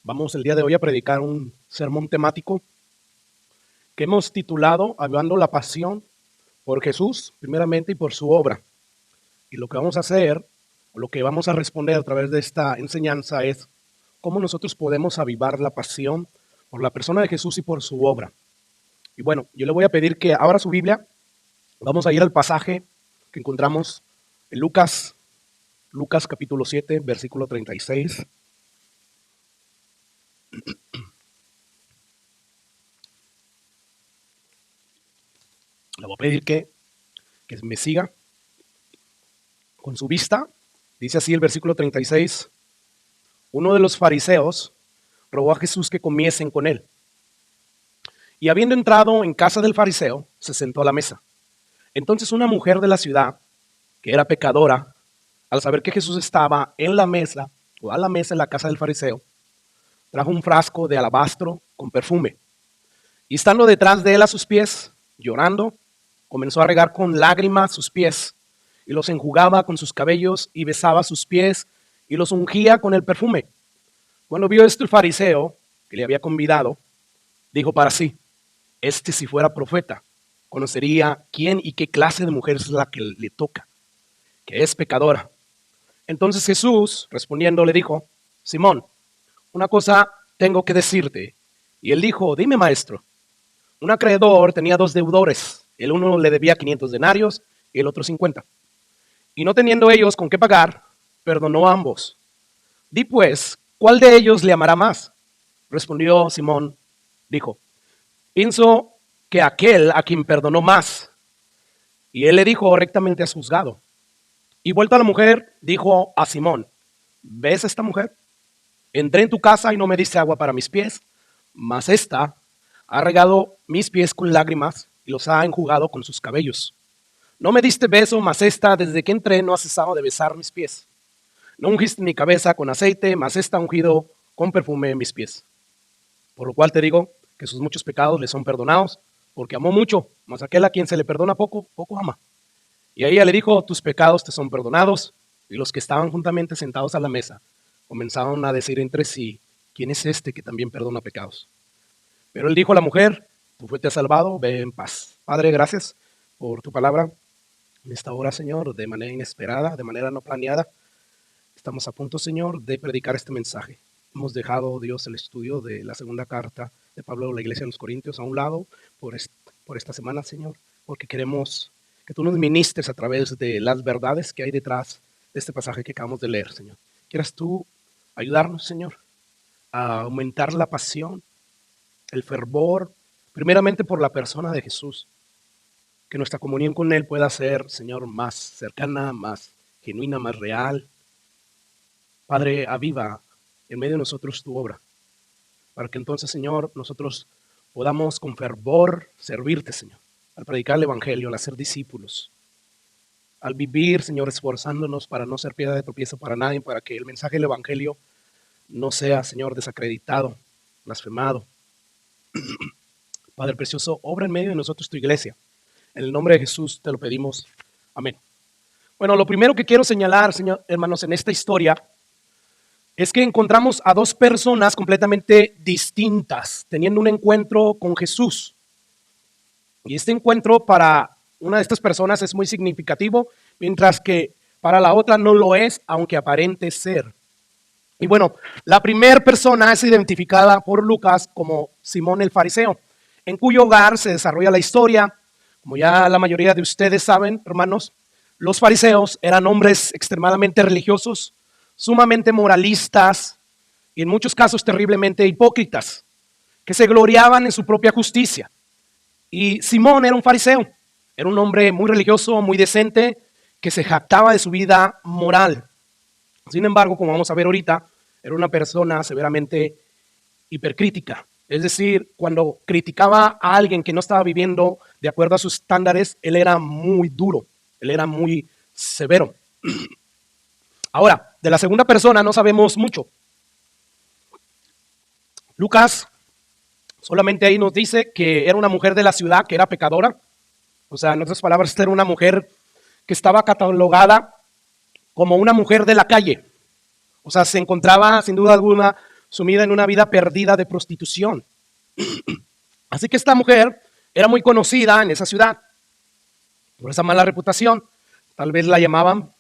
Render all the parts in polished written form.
Vamos el día de hoy a predicar un sermón temático que hemos titulado Hablando la pasión por Jesús, primeramente, y por su obra. Y lo que vamos a hacer, o lo que vamos a responder a través de esta enseñanza es cómo nosotros podemos avivar la pasión por la persona de Jesús y por su obra. Y bueno, yo le voy a pedir que abra su Biblia. Vamos a ir al pasaje que encontramos en Lucas capítulo 7, versículo 36. Le voy a pedir que me siga con su vista. Dice así el versículo 36. Uno de los fariseos rogó a Jesús que comiesen con él. Y habiendo entrado en casa del fariseo, se sentó a la mesa. Entonces una mujer de la ciudad, que era pecadora, al saber que Jesús estaba en la mesa, o a la mesa en la casa del fariseo, trajo un frasco de alabastro con perfume. Y estando detrás de él a sus pies, llorando, comenzó a regar con lágrimas sus pies, y los enjugaba con sus cabellos, y besaba sus pies, y los ungía con el perfume. Cuando vio esto el fariseo, que le había convidado, dijo para sí: si fuera profeta, conocería quién y qué clase de mujer es la que le toca, que es pecadora. Entonces Jesús, respondiendo, le dijo: Simón, una cosa tengo que decirte. Y él dijo: dime, maestro. Un acreedor tenía 2 deudores. El uno le debía 500 denarios y el otro 50. Y no teniendo ellos con qué pagar, perdonó a ambos. Di pues, ¿cuál de ellos le amará más? Respondió Simón, dijo: pienso que aquel a quien perdonó más. Y él le dijo: rectamente has juzgado. Y vuelta a la mujer, dijo a Simón: ¿ves a esta mujer? Entré en tu casa y no me diste agua para mis pies, mas esta ha regado mis pies con lágrimas y los ha enjugado con sus cabellos. No me diste beso, mas esta, desde que entré, no ha cesado de besar mis pies. No ungiste mi cabeza con aceite, mas esta ha ungido con perfume mis pies. Por lo cual te digo que sus muchos pecados le son perdonados, porque amó mucho, mas aquel a quien se le perdona poco, poco ama. Y a ella le dijo: tus pecados te son perdonados. Y los que estaban juntamente sentados a la mesa comenzaron a decir entre sí: ¿quién es este que también perdona pecados? Pero él dijo a la mujer: tu fe te ha salvado, ve en paz. Padre, gracias por tu palabra. En esta hora, Señor, de manera inesperada, de manera no planeada, estamos a punto, Señor, de predicar este mensaje. Hemos dejado, Dios, el estudio de la segunda carta de Pablo a la iglesia de los Corintios a un lado por esta semana, Señor, porque queremos que tú nos ministres a través de las verdades que hay detrás de este pasaje que acabamos de leer, Señor. ¿Quieras tú ayudarnos, Señor, a aumentar la pasión, el fervor, primeramente por la persona de Jesús? Que nuestra comunión con Él pueda ser, Señor, más cercana, más genuina, más real. Padre, aviva en medio de nosotros tu obra, para que entonces, Señor, nosotros podamos con fervor servirte, Señor, al predicar el Evangelio, al hacer discípulos, al vivir, Señor, esforzándonos para no ser piedra de tropiezo para nadie, para que el mensaje del Evangelio no sea, Señor, desacreditado, blasfemado. Padre precioso, obra en medio de nosotros tu iglesia. En el nombre de Jesús te lo pedimos. Amén. Bueno, lo primero que quiero señalar, Señor, hermanos, en esta historia es que encontramos a 2 personas completamente distintas teniendo un encuentro con Jesús. Y este encuentro para una de estas personas es muy significativo, mientras que para la otra no lo es, aunque aparente ser. Y bueno, la primera persona es identificada por Lucas como Simón el fariseo, en cuyo hogar se desarrolla la historia. Como ya la mayoría de ustedes saben, hermanos, los fariseos eran hombres extremadamente religiosos, sumamente moralistas y en muchos casos terriblemente hipócritas, que se gloriaban en su propia justicia. Y Simón era un fariseo, era un hombre muy religioso, muy decente, que se jactaba de su vida moral. Sin embargo, como vamos a ver ahorita, era una persona severamente hipercrítica. Es decir, cuando criticaba a alguien que no estaba viviendo de acuerdo a sus estándares, él era muy duro, él era muy severo. Ahora, de la segunda persona no sabemos mucho. Lucas solamente ahí nos dice que era una mujer de la ciudad, que era pecadora. O sea, en otras palabras, era una mujer que estaba catalogada como una mujer de la calle. O sea, se encontraba sin duda alguna sumida en una vida perdida de prostitución. Así que esta mujer era muy conocida en esa ciudad por esa mala reputación. Tal vez la llamaban,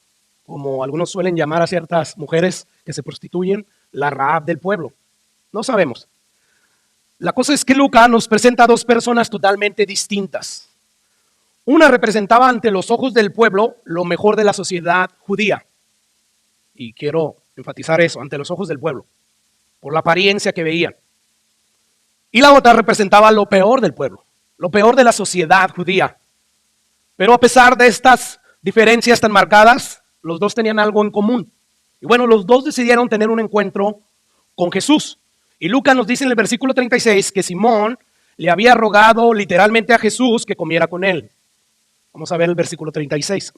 como algunos suelen llamar a ciertas mujeres que se prostituyen, la Rahab del pueblo. No sabemos. La cosa es que Lucas nos presenta a dos personas totalmente distintas. Una representaba ante los ojos del pueblo lo mejor de la sociedad judía. Y quiero enfatizar eso, ante los ojos del pueblo, por la apariencia que veían. Y la otra representaba lo peor del pueblo, lo peor de la sociedad judía. Pero a pesar de estas diferencias tan marcadas, los dos tenían algo en común. Y bueno, los dos decidieron tener un encuentro con Jesús. Y Lucas nos dice en el versículo 36 que Simón le había rogado literalmente a Jesús que comiera con él. Vamos a ver el versículo 36.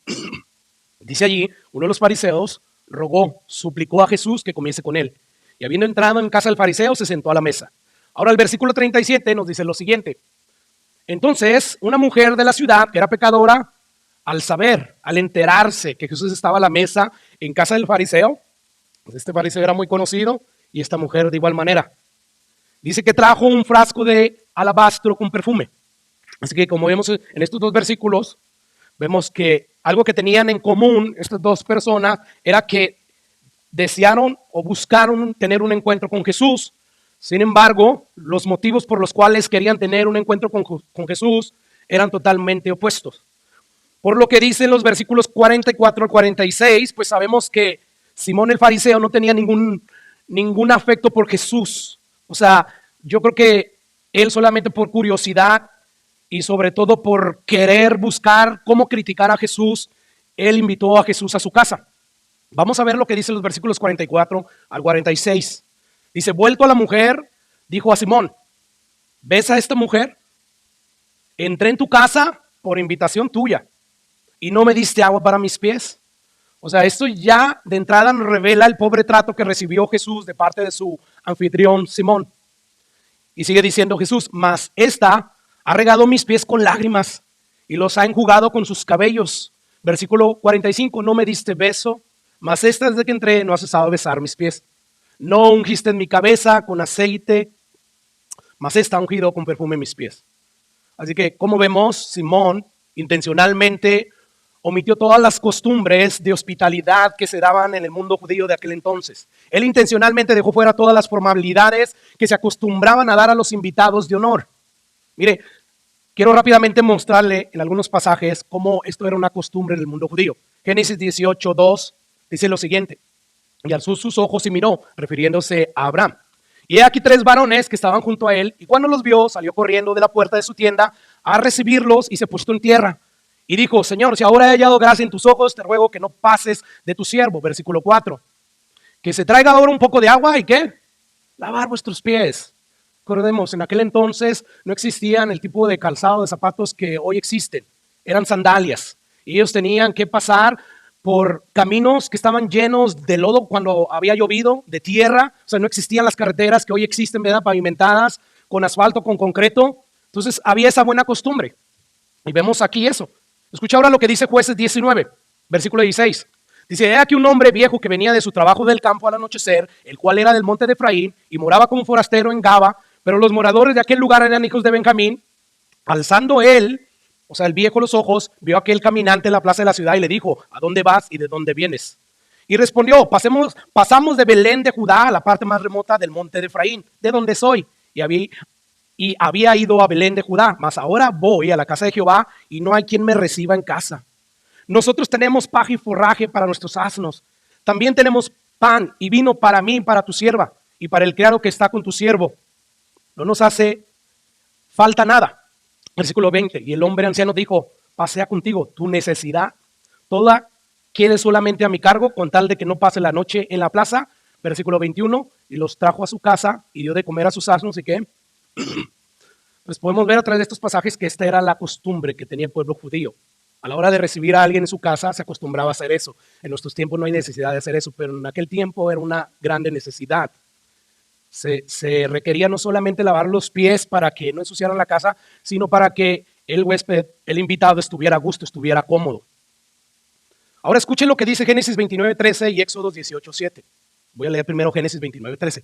Dice allí, uno de los fariseos rogó, suplicó a Jesús que comiese con él. Y habiendo entrado en casa del fariseo, se sentó a la mesa. Ahora el versículo 37 nos dice lo siguiente. Entonces, una mujer de la ciudad que era pecadora, al saber, al enterarse que Jesús estaba a la mesa en casa del fariseo, pues este fariseo era muy conocido y esta mujer de igual manera. Dice que trajo un frasco de alabastro con perfume. Así que como vemos en estos dos versículos, vemos que algo que tenían en común estas dos personas era que desearon o buscaron tener un encuentro con Jesús. Sin embargo, los motivos por los cuales querían tener un encuentro con Jesús eran totalmente opuestos. Por lo que dicen los versículos 44 al 46, pues sabemos que Simón el fariseo no tenía ningún afecto por Jesús. O sea, yo creo que él solamente por curiosidad y sobre todo por querer buscar cómo criticar a Jesús, él invitó a Jesús a su casa. Vamos a ver lo que dicen los versículos 44 al 46. Dice, vuelto a la mujer, dijo a Simón, ¿ves a esta mujer? Entré en tu casa por invitación tuya y no me diste agua para mis pies. O sea, esto ya de entrada nos revela el pobre trato que recibió Jesús de parte de su anfitrión Simón. Y sigue diciendo Jesús, mas esta ha regado mis pies con lágrimas y los ha enjugado con sus cabellos. Versículo 45, no me diste beso, mas esta desde que entré no ha cesado de besar mis pies. No ungiste en mi cabeza con aceite, mas esta ha ungido con perfume mis pies. Así que, como vemos, Simón intencionalmente omitió todas las costumbres de hospitalidad que se daban en el mundo judío de aquel entonces. Él intencionalmente dejó fuera todas las formalidades que se acostumbraban a dar a los invitados de honor. Mire, quiero rápidamente mostrarle en algunos pasajes cómo esto era una costumbre en el mundo judío. Génesis 18:2 dice lo siguiente. Y alzó sus ojos y miró, refiriéndose a Abraham. Y he aquí 3 varones que estaban junto a él, y cuando los vio, salió corriendo de la puerta de su tienda a recibirlos y se puso en tierra. Y dijo, Señor, si ahora he hallado gracia en tus ojos, te ruego que no pases de tu siervo. Versículo 4. Que se traiga ahora un poco de agua y ¿qué? Lavar vuestros pies. Recordemos, en aquel entonces no existían el tipo de calzado de zapatos que hoy existen. Eran sandalias. Y ellos tenían que pasar por caminos que estaban llenos de lodo cuando había llovido, de tierra. O sea, no existían las carreteras que hoy existen, ¿verdad? Pavimentadas con asfalto, con concreto. Entonces había esa buena costumbre. Y vemos aquí eso. Escucha ahora lo que dice Jueces 19, versículo 16. Dice, he aquí un hombre viejo que venía de su trabajo del campo al anochecer, el cual era del monte de Efraín, y moraba como forastero en Gaba, pero los moradores de aquel lugar eran hijos de Benjamín. Alzando él, o sea, el viejo los ojos, vio a aquel caminante en la plaza de la ciudad y le dijo, ¿a dónde vas y de dónde vienes? Y respondió, pasamos de Belén de Judá a la parte más remota del monte de Efraín, de donde soy. Y había ido a Belén de Judá, mas ahora voy a la casa de Jehová y no hay quien me reciba en casa. Nosotros tenemos paja y forraje para nuestros asnos. También tenemos pan y vino para mí y para tu sierva y para el criado que está con tu siervo. No nos hace falta nada. Versículo 20. Y el hombre anciano dijo, pasea contigo tu necesidad. Toda quede solamente a mi cargo con tal de que no pase la noche en la plaza. Versículo 21. Y los trajo a su casa y dio de comer a sus asnos y qué. Pues podemos ver a través de estos pasajes que esta era la costumbre que tenía el pueblo judío. A la hora de recibir a alguien en su casa se acostumbraba a hacer eso. En nuestros tiempos no hay necesidad de hacer eso, pero en aquel tiempo era una grande necesidad. Se requería no solamente lavar los pies para que no ensuciaran la casa, sino para que el huésped, el invitado, estuviera a gusto, estuviera cómodo. Ahora escuchen lo que dice Génesis 29:13 y Éxodo 18:7. Voy a leer primero Génesis 29:13.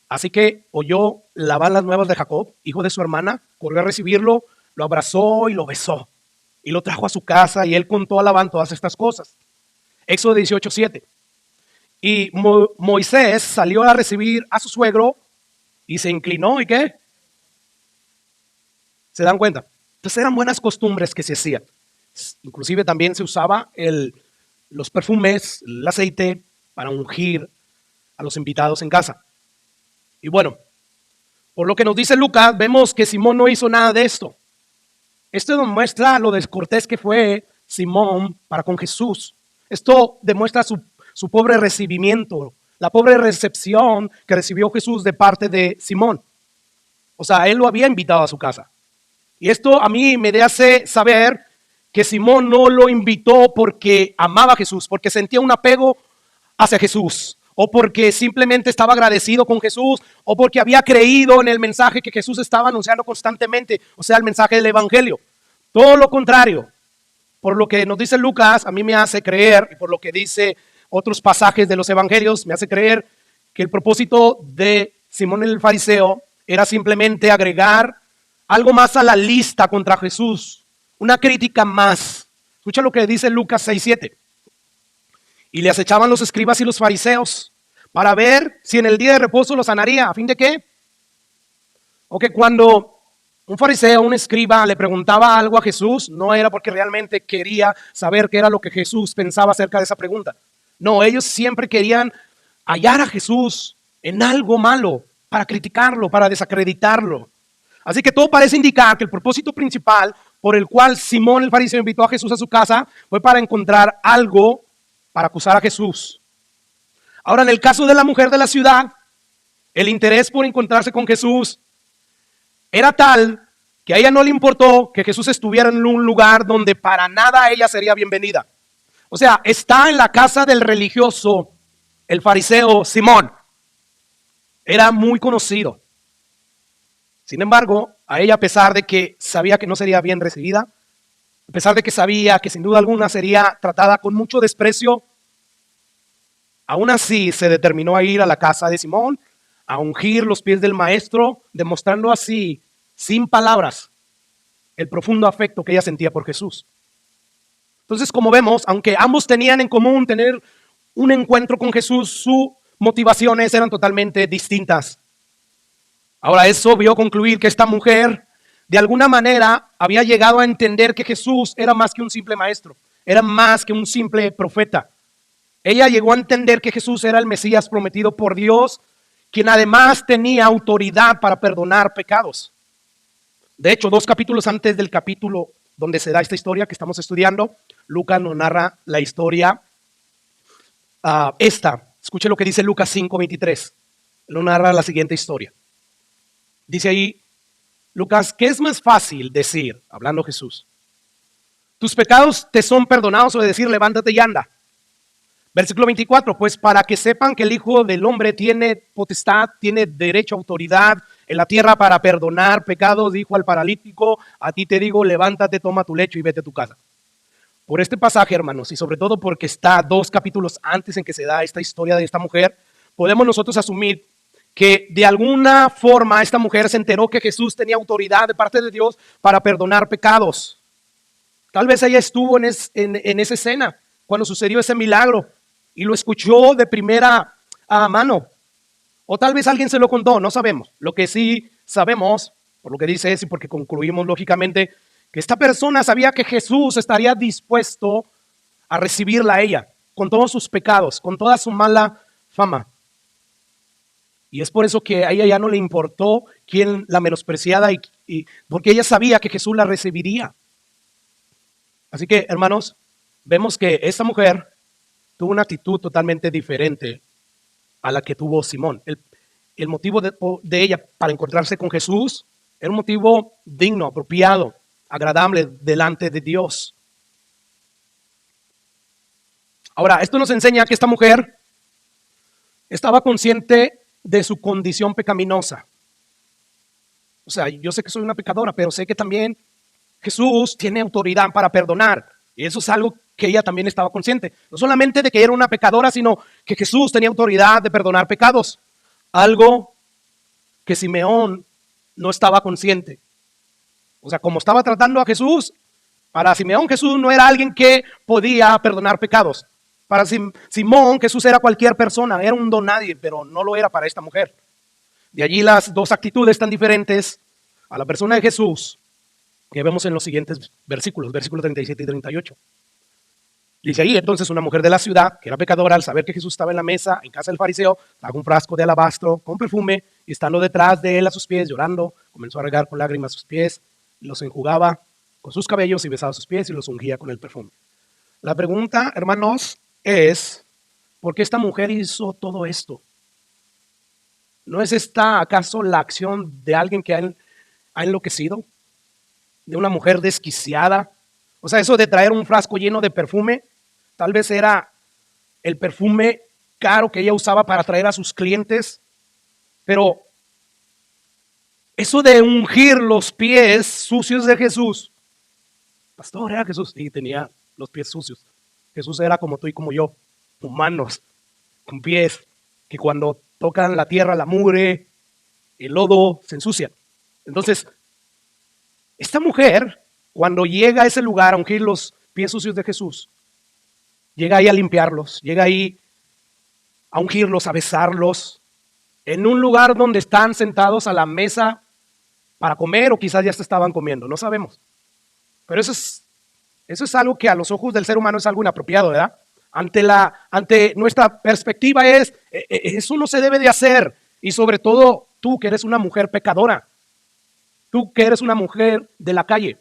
Así que oyó Labán las nuevas de Jacob, hijo de su hermana, corrió a recibirlo, lo abrazó y lo besó. Y lo trajo a su casa y él contó a Labán todas estas cosas. Éxodo 18:7. Y Moisés salió a recibir a su suegro y se inclinó. ¿Y qué? ¿Se dan cuenta? Entonces eran buenas costumbres que se hacían. Inclusive también se usaba los perfumes, el aceite para ungir a los invitados en casa. Y bueno, por lo que nos dice Lucas, vemos que Simón no hizo nada de esto. Esto demuestra lo descortés que fue Simón para con Jesús. Esto demuestra su pobre recibimiento, la pobre recepción que recibió Jesús de parte de Simón. O sea, él lo había invitado a su casa. Y esto a mí me hace saber que Simón no lo invitó porque amaba a Jesús, porque sentía un apego hacia Jesús, o porque simplemente estaba agradecido con Jesús, o porque había creído en el mensaje que Jesús estaba anunciando constantemente, o sea, el mensaje del Evangelio. Todo lo contrario. Por lo que nos dice Lucas, a mí me hace creer, y por lo que dice otros pasajes de los Evangelios, me hace creer que el propósito de Simón el fariseo era simplemente agregar algo más a la lista contra Jesús, una crítica más. Escucha lo que dice Lucas 6:7. Y le acechaban los escribas y los fariseos para ver si en el día de reposo lo sanaría. ¿A fin de qué? O que cuando un fariseo, un escriba, le preguntaba algo a Jesús, no era porque realmente quería saber qué era lo que Jesús pensaba acerca de esa pregunta. No, ellos siempre querían hallar a Jesús en algo malo, para criticarlo, para desacreditarlo. Así que todo parece indicar que el propósito principal por el cual Simón el fariseo invitó a Jesús a su casa fue para encontrar algo para acusar a Jesús. Ahora, en el caso de la mujer de la ciudad, el interés por encontrarse con Jesús era tal que a ella no le importó que Jesús estuviera en un lugar donde para nada ella sería bienvenida. O sea, está en la casa del religioso, el fariseo Simón. Era muy conocido. Sin embargo, a ella, a pesar de que sabía que no sería bien recibida, a pesar de que sabía que sin duda alguna sería tratada con mucho desprecio, aún así se determinó a ir a la casa de Simón, a ungir los pies del maestro, demostrando así, sin palabras, el profundo afecto que ella sentía por Jesús. Entonces, como vemos, aunque ambos tenían en común tener un encuentro con Jesús, sus motivaciones eran totalmente distintas. Ahora, es obvio concluir que esta mujer, de alguna manera, había llegado a entender que Jesús era más que un simple maestro, era más que un simple profeta. Ella llegó a entender que Jesús era el Mesías prometido por Dios, quien además tenía autoridad para perdonar pecados. De hecho, 2 capítulos antes del capítulo donde se da esta historia que estamos estudiando, Lucas nos narra la historia Escuche lo que dice Lucas 5:23. Lo narra la siguiente historia. Dice ahí, Lucas, ¿qué es más fácil decir, hablando Jesús? ¿Tus pecados te son perdonados o de decir, levántate y anda? Versículo 24, pues para que sepan que el Hijo del Hombre tiene potestad, tiene derecho, autoridad en la tierra para perdonar pecados, dijo al paralítico, a ti te digo, levántate, toma tu lecho y vete a tu casa. Por este pasaje, hermanos, y sobre todo porque está 2 capítulos antes en que se da esta historia de esta mujer, podemos nosotros asumir que de alguna forma esta mujer se enteró que Jesús tenía autoridad de parte de Dios para perdonar pecados. Tal vez ella estuvo en esa escena cuando sucedió ese milagro y lo escuchó de primera mano. O tal vez alguien se lo contó, no sabemos. Lo que sí sabemos, por lo que dice es y porque concluimos lógicamente, que esta persona sabía que Jesús estaría dispuesto a recibirla a ella, con todos sus pecados, con toda su mala fama. Y es por eso que a ella ya no le importó quién la menospreciara, porque ella sabía que Jesús la recibiría. Así que, hermanos, vemos que esta mujer tuvo una actitud totalmente diferente a la que tuvo Simón. El motivo de ella para encontrarse con Jesús era un motivo digno, apropiado, agradable delante de Dios. Ahora, esto nos enseña que esta mujer estaba consciente de su condición pecaminosa. O sea, yo sé que soy una pecadora, pero sé que también Jesús tiene autoridad para perdonar. Y eso es algo que ella también estaba consciente. No solamente de que era una pecadora, sino que Jesús tenía autoridad de perdonar pecados. Algo que Simeón no estaba consciente. O sea, como estaba tratando a Jesús, para Simeón Jesús no era alguien que podía perdonar pecados. Para Simón Jesús era cualquier persona, era un don nadie, pero no lo era para esta mujer. De allí las dos actitudes tan diferentes a la persona de Jesús que vemos en los siguientes versículos, versículos 37 y 38. Dice ahí, entonces una mujer de la ciudad, que era pecadora, al saber que Jesús estaba en la mesa, en casa del fariseo, trajo un frasco de alabastro con perfume, y estando detrás de él a sus pies, llorando, comenzó a regar con lágrimas sus pies, los enjugaba con sus cabellos y besaba sus pies y los ungía con el perfume. La pregunta, hermanos, es, ¿por qué esta mujer hizo todo esto? ¿No es esta acaso la acción de alguien que ha enloquecido? ¿De una mujer desquiciada? O sea, eso de traer un frasco lleno de perfume, tal vez era el perfume caro que ella usaba para atraer a sus clientes, pero eso de ungir los pies sucios de Jesús, pastor, era Jesús, y tenía los pies sucios. Jesús era como tú y como yo, humanos, con pies que cuando tocan la tierra, la mugre, el lodo, se ensucian. Entonces, esta mujer, cuando llega a ese lugar a ungir los pies sucios de Jesús, llega ahí a limpiarlos, llega ahí a ungirlos, a besarlos, en un lugar donde están sentados a la mesa para comer o quizás ya se estaban comiendo, no sabemos. Pero eso es algo que a los ojos del ser humano es algo inapropiado, ¿verdad? Ante nuestra perspectiva eso no se debe de hacer. Y sobre todo tú que eres una mujer pecadora, tú que eres una mujer de la calle.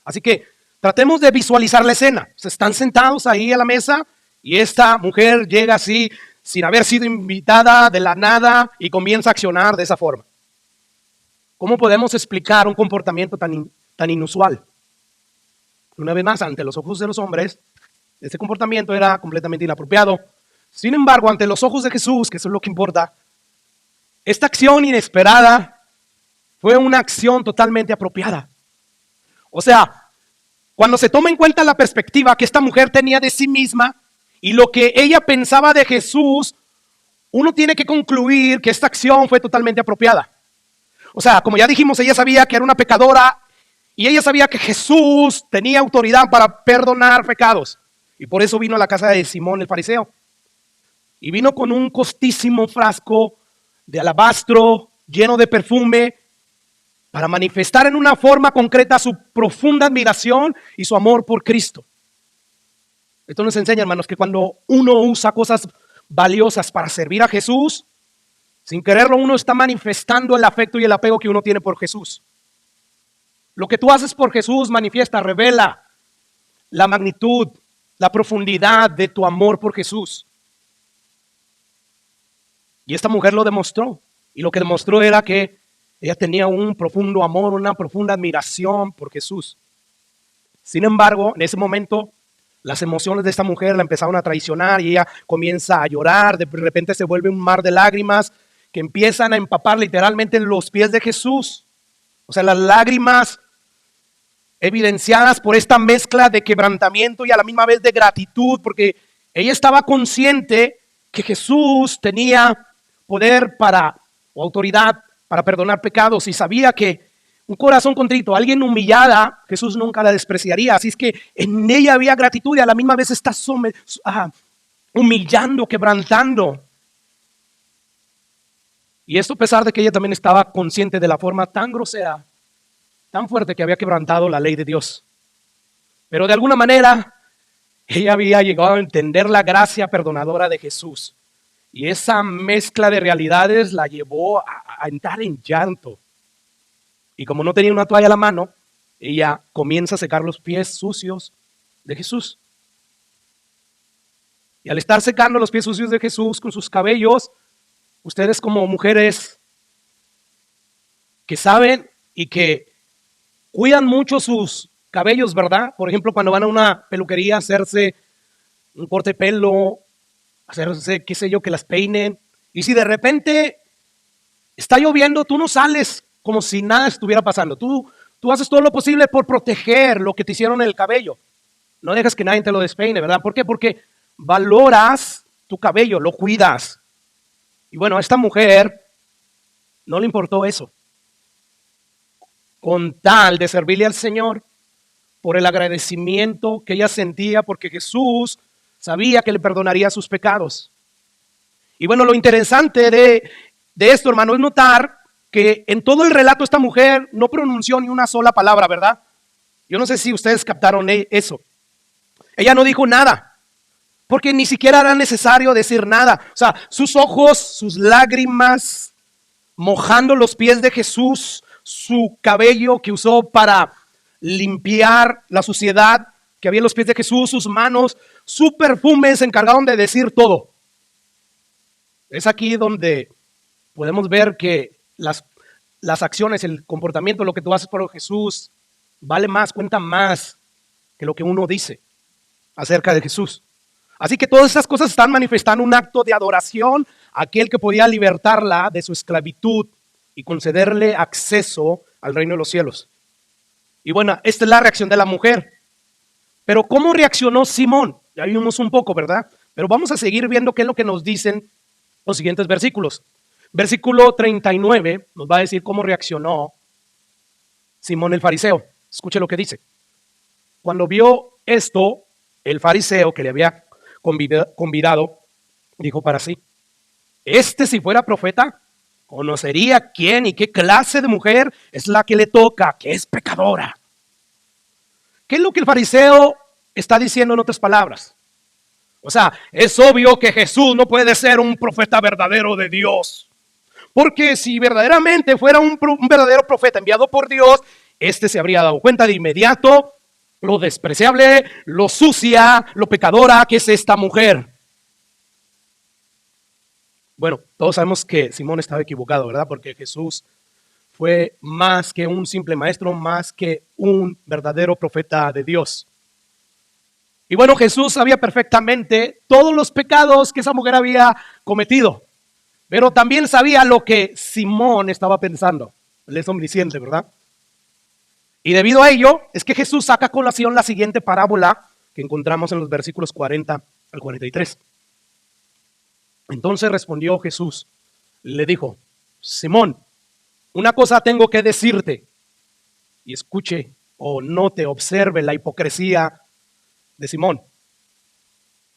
Así que tratemos de visualizar la escena. Se están sentados ahí a la mesa y esta mujer llega así sin haber sido invitada de la nada y comienza a accionar de esa forma. ¿Cómo podemos explicar un comportamiento tan inusual? Una vez más, ante los ojos de los hombres, este comportamiento era completamente inapropiado. Sin embargo, ante los ojos de Jesús, que eso es lo que importa, esta acción inesperada fue una acción totalmente apropiada. O sea, cuando se toma en cuenta la perspectiva que esta mujer tenía de sí misma y lo que ella pensaba de Jesús, uno tiene que concluir que esta acción fue totalmente apropiada. O sea, como ya dijimos, ella sabía que era una pecadora y ella sabía que Jesús tenía autoridad para perdonar pecados. Y por eso vino a la casa de Simón el fariseo. Y vino con un costísimo frasco de alabastro lleno de perfume para manifestar en una forma concreta su profunda admiración y su amor por Cristo. Esto nos enseña, hermanos, que cuando uno usa cosas valiosas para servir a Jesús, sin quererlo uno está manifestando el afecto y el apego que uno tiene por Jesús. Lo que tú haces por Jesús manifiesta, revela la magnitud, la profundidad de tu amor por Jesús. Y esta mujer lo demostró. Y lo que demostró era que ella tenía un profundo amor, una profunda admiración por Jesús. Sin embargo, en ese momento, las emociones de esta mujer la empezaron a traicionar y ella comienza a llorar. De repente se vuelve un mar de lágrimas que empiezan a empapar literalmente los pies de Jesús. O sea, las lágrimas evidenciadas por esta mezcla de quebrantamiento y a la misma vez de gratitud, porque ella estaba consciente que Jesús tenía poder o autoridad para perdonar pecados y sabía que un corazón contrito, alguien humillada, Jesús nunca la despreciaría. Así es que en ella había gratitud y a la misma vez está humillando, quebrantando. Y esto a pesar de que ella también estaba consciente de la forma tan grosera, tan fuerte que había quebrantado la ley de Dios. Pero de alguna manera ella había llegado a entender la gracia perdonadora de Jesús. Y esa mezcla de realidades la llevó a entrar en llanto. Y como no tenía una toalla a la mano, ella comienza a secar los pies sucios de Jesús. Y al estar secando los pies sucios de Jesús con sus cabellos, ustedes como mujeres que saben y que cuidan mucho sus cabellos, ¿verdad? Por ejemplo, cuando van a una peluquería a hacerse un corte de pelo, hacerse, qué sé yo, que las peinen. Y si de repente está lloviendo, tú no sales como si nada estuviera pasando. Tú haces todo lo posible por proteger lo que te hicieron en el cabello. No dejas que nadie te lo despeine, ¿verdad? ¿Por qué? Porque valoras tu cabello, lo cuidas. Y bueno, esta mujer No le importó eso. Con tal de servirle al Señor, por el agradecimiento que ella sentía, porque Jesús sabía que le perdonaría sus pecados. Y bueno, lo interesante de esto, hermano, es notar que en todo el relato esta mujer no pronunció ni una sola palabra, ¿verdad? Yo no sé si ustedes captaron eso. Ella no dijo nada, porque ni siquiera era necesario decir nada. O sea, sus ojos, sus lágrimas, mojando los pies de Jesús, su cabello que usó para limpiar la suciedad que había en los pies de Jesús, sus manos, su perfume se encargaron de decir todo. Es aquí donde podemos ver que las acciones, el comportamiento, lo que tú haces por Jesús, vale más, cuenta más que lo que uno dice acerca de Jesús. Así que todas esas cosas están manifestando un acto de adoración a aquel que podía libertarla de su esclavitud y concederle acceso al reino de los cielos. Y bueno, esta es la reacción de la mujer. Pero ¿cómo reaccionó Simón? Ya vimos un poco, ¿verdad? Pero vamos a seguir viendo qué es lo que nos dicen los siguientes versículos. Versículo 39 nos va a decir cómo reaccionó Simón el fariseo. Escuche lo que dice. Cuando vio esto, el fariseo que le había convidado, dijo para sí: si fuera profeta, conocería quién y qué clase de mujer es la que le toca, que es pecadora. ¿Qué es lo que el fariseo está diciendo en otras palabras? O sea, es obvio que Jesús no puede ser un profeta verdadero de Dios. Porque si verdaderamente fuera un verdadero profeta enviado por Dios, se habría dado cuenta de inmediato lo despreciable, lo sucia, lo pecadora que es esta mujer. Bueno, todos sabemos que Simón estaba equivocado, ¿verdad? Porque Jesús fue más que un simple maestro, más que un verdadero profeta de Dios. Y bueno, Jesús sabía perfectamente todos los pecados que esa mujer había cometido, pero también sabía lo que Simón estaba pensando. Él es omnisciente, ¿verdad? Y debido a ello, es que Jesús saca a colación la siguiente parábola que encontramos en los versículos 40 al 43. Entonces respondió Jesús, le dijo: Simón, una cosa tengo que decirte. Y escuche o note, observe la hipocresía de Simón.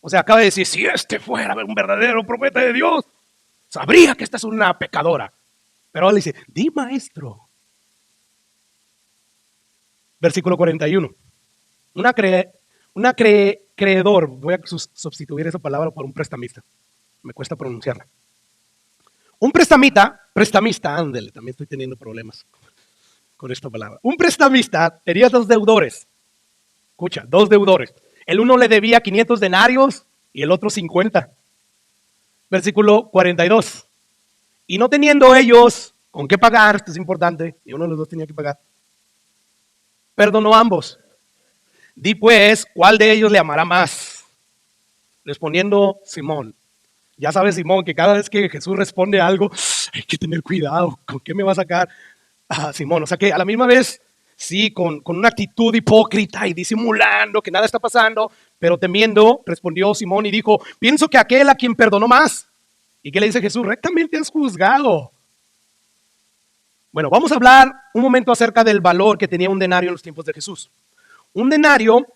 O sea, acaba de decir: si fuera un verdadero profeta de Dios, sabría que esta es una pecadora. Pero él dice: di, maestro. Versículo 41. Creedor, voy a sustituir esa palabra por un prestamista. Me cuesta pronunciarla. Un prestamista, ándele, también estoy teniendo problemas con esta palabra. Un prestamista tenía dos deudores. Escucha, dos deudores. El uno le debía 500 denarios y el otro 50. Versículo 42. Y no teniendo ellos con qué pagar, esto es importante, y uno de los dos tenía que pagar, perdonó a ambos. Di pues, ¿cuál de ellos le amará más? Respondiendo Simón. Ya sabes, Simón, que cada vez que Jesús responde algo, hay que tener cuidado. ¿Con qué me va a sacar a Simón? O sea que a la misma vez, sí, con una actitud hipócrita y disimulando que nada está pasando, pero temiendo, respondió Simón y dijo: pienso que aquel a quien perdonó más. ¿Y qué le dice Jesús? Rectamente has juzgado. Bueno, vamos a hablar un momento acerca del valor que tenía un denario en los tiempos de Jesús. Un denario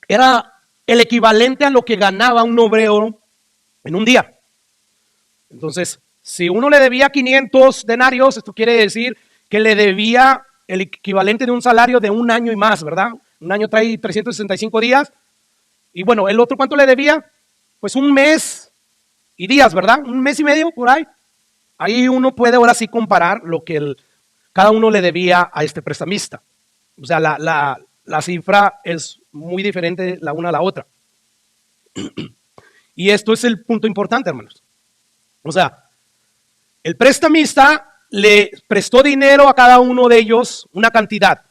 era el equivalente a lo que ganaba un obrero en un día. Entonces, si uno le debía 500 denarios, esto quiere decir que le debía el equivalente de un salario de un año y más, ¿verdad? Un año trae 365 días. Y bueno, ¿el otro cuánto le debía? Pues un mes y días, ¿verdad? Un mes y medio por ahí. Ahí uno puede ahora sí comparar lo que cada uno le debía a este prestamista. O sea, la cifra es muy diferente la una a la otra. Y esto es el punto importante, hermanos. O sea, el prestamista le prestó dinero a cada uno de ellos, una cantidad.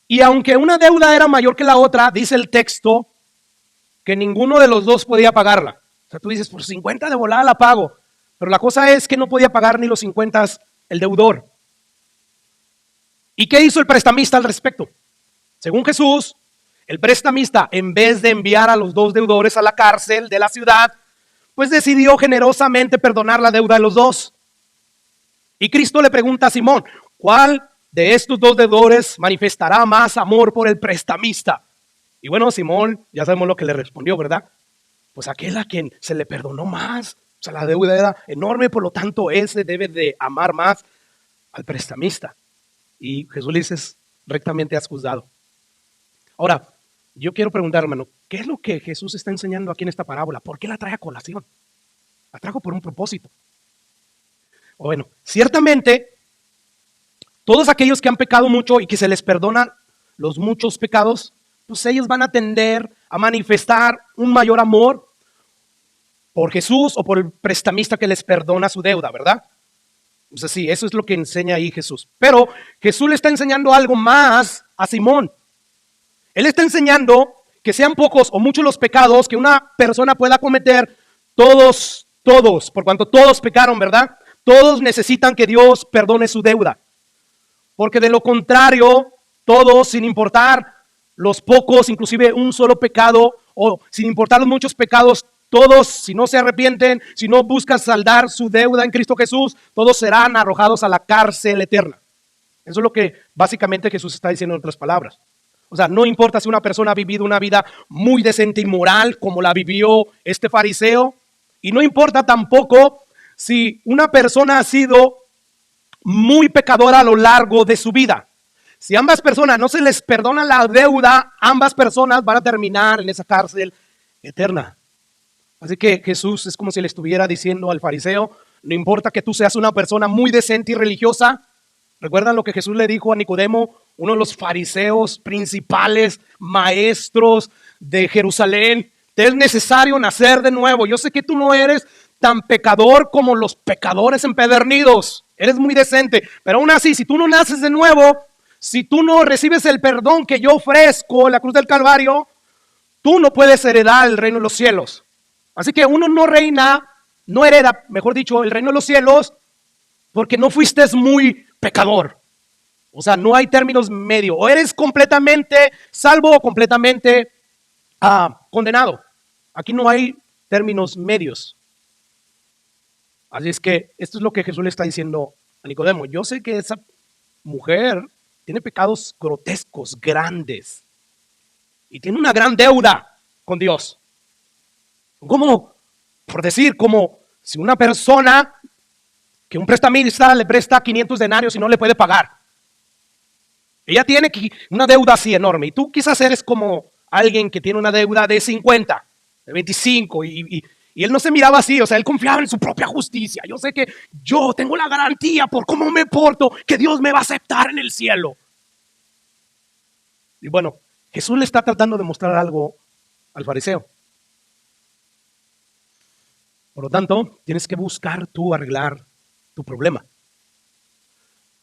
Y aunque una deuda era mayor que la otra, dice el texto que ninguno de los dos podía pagarla. O sea, tú dices, por 50 de volada la pago. Pero la cosa es que no podía pagar ni los 50 el deudor. ¿Y qué hizo el prestamista al respecto? Según Jesús, el prestamista, en vez de enviar a los dos deudores a la cárcel de la ciudad, pues decidió generosamente perdonar la deuda de los dos. Y Cristo le pregunta a Simón, ¿cuál de estos dos deudores manifestará más amor por el prestamista? Y bueno, Simón, ya sabemos lo que le respondió, ¿verdad? Pues aquel a quien se le perdonó más. O sea, la deuda era enorme, por lo tanto, ese debe de amar más al prestamista. Y Jesús le dice, rectamente has juzgado. Ahora, yo quiero preguntar, hermano, ¿qué es lo que Jesús está enseñando aquí en esta parábola? ¿Por qué la trae a colación? La trajo por un propósito. Bueno, ciertamente, todos aquellos que han pecado mucho y que se les perdonan los muchos pecados, pues ellos van a tender a manifestar un mayor amor por Jesús o por el prestamista que les perdona su deuda, ¿verdad? Entonces sí, eso es lo que enseña ahí Jesús. Pero Jesús le está enseñando algo más a Simón. Él está enseñando que sean pocos o muchos los pecados que una persona pueda cometer, todos, por cuanto todos pecaron, ¿verdad? Todos necesitan que Dios perdone su deuda. Porque de lo contrario, todos, sin importar los pocos, inclusive un solo pecado, o sin importar los muchos pecados, todos, si no se arrepienten, si no buscan saldar su deuda en Cristo Jesús, todos serán arrojados a la cárcel eterna. Eso es lo que básicamente Jesús está diciendo en otras palabras. O sea, no importa si una persona ha vivido una vida muy decente y moral como la vivió este fariseo, y no importa tampoco si una persona ha sido muy pecadora a lo largo de su vida. Si ambas personas no se les perdona la deuda, ambas personas van a terminar en esa cárcel eterna. Así que Jesús es como si le estuviera diciendo al fariseo, no importa que tú seas una persona muy decente y religiosa. ¿Recuerdan lo que Jesús le dijo a Nicodemo, uno de los fariseos principales, maestros de Jerusalén? Te es necesario nacer de nuevo. Yo sé que tú no eres tan pecador como los pecadores empedernidos. Eres muy decente, pero aún así, si tú no naces de nuevo, si tú no recibes el perdón que yo ofrezco en la cruz del Calvario, tú no puedes heredar el reino de los cielos. Así que uno no hereda, mejor dicho, el reino de los cielos porque no fuiste muy pecador. O sea, no hay términos medios. O eres completamente salvo o completamente condenado. Aquí no hay términos medios. Así es que esto es lo que Jesús le está diciendo a Nicodemo. Yo sé que esa mujer tiene pecados grotescos, grandes. Y tiene una gran deuda con Dios. Como, por decir, como si una persona que un prestamista le presta 500 denarios y no le puede pagar. Ella tiene una deuda así enorme. Y tú quizás eres como alguien que tiene una deuda de 50, de 25. Y él no se miraba así. O sea, él confiaba en su propia justicia. Yo sé que yo tengo la garantía por cómo me porto que Dios me va a aceptar en el cielo. Y bueno, Jesús le está tratando de mostrar algo al fariseo. Por lo tanto, tienes que buscar tú arreglar tu problema.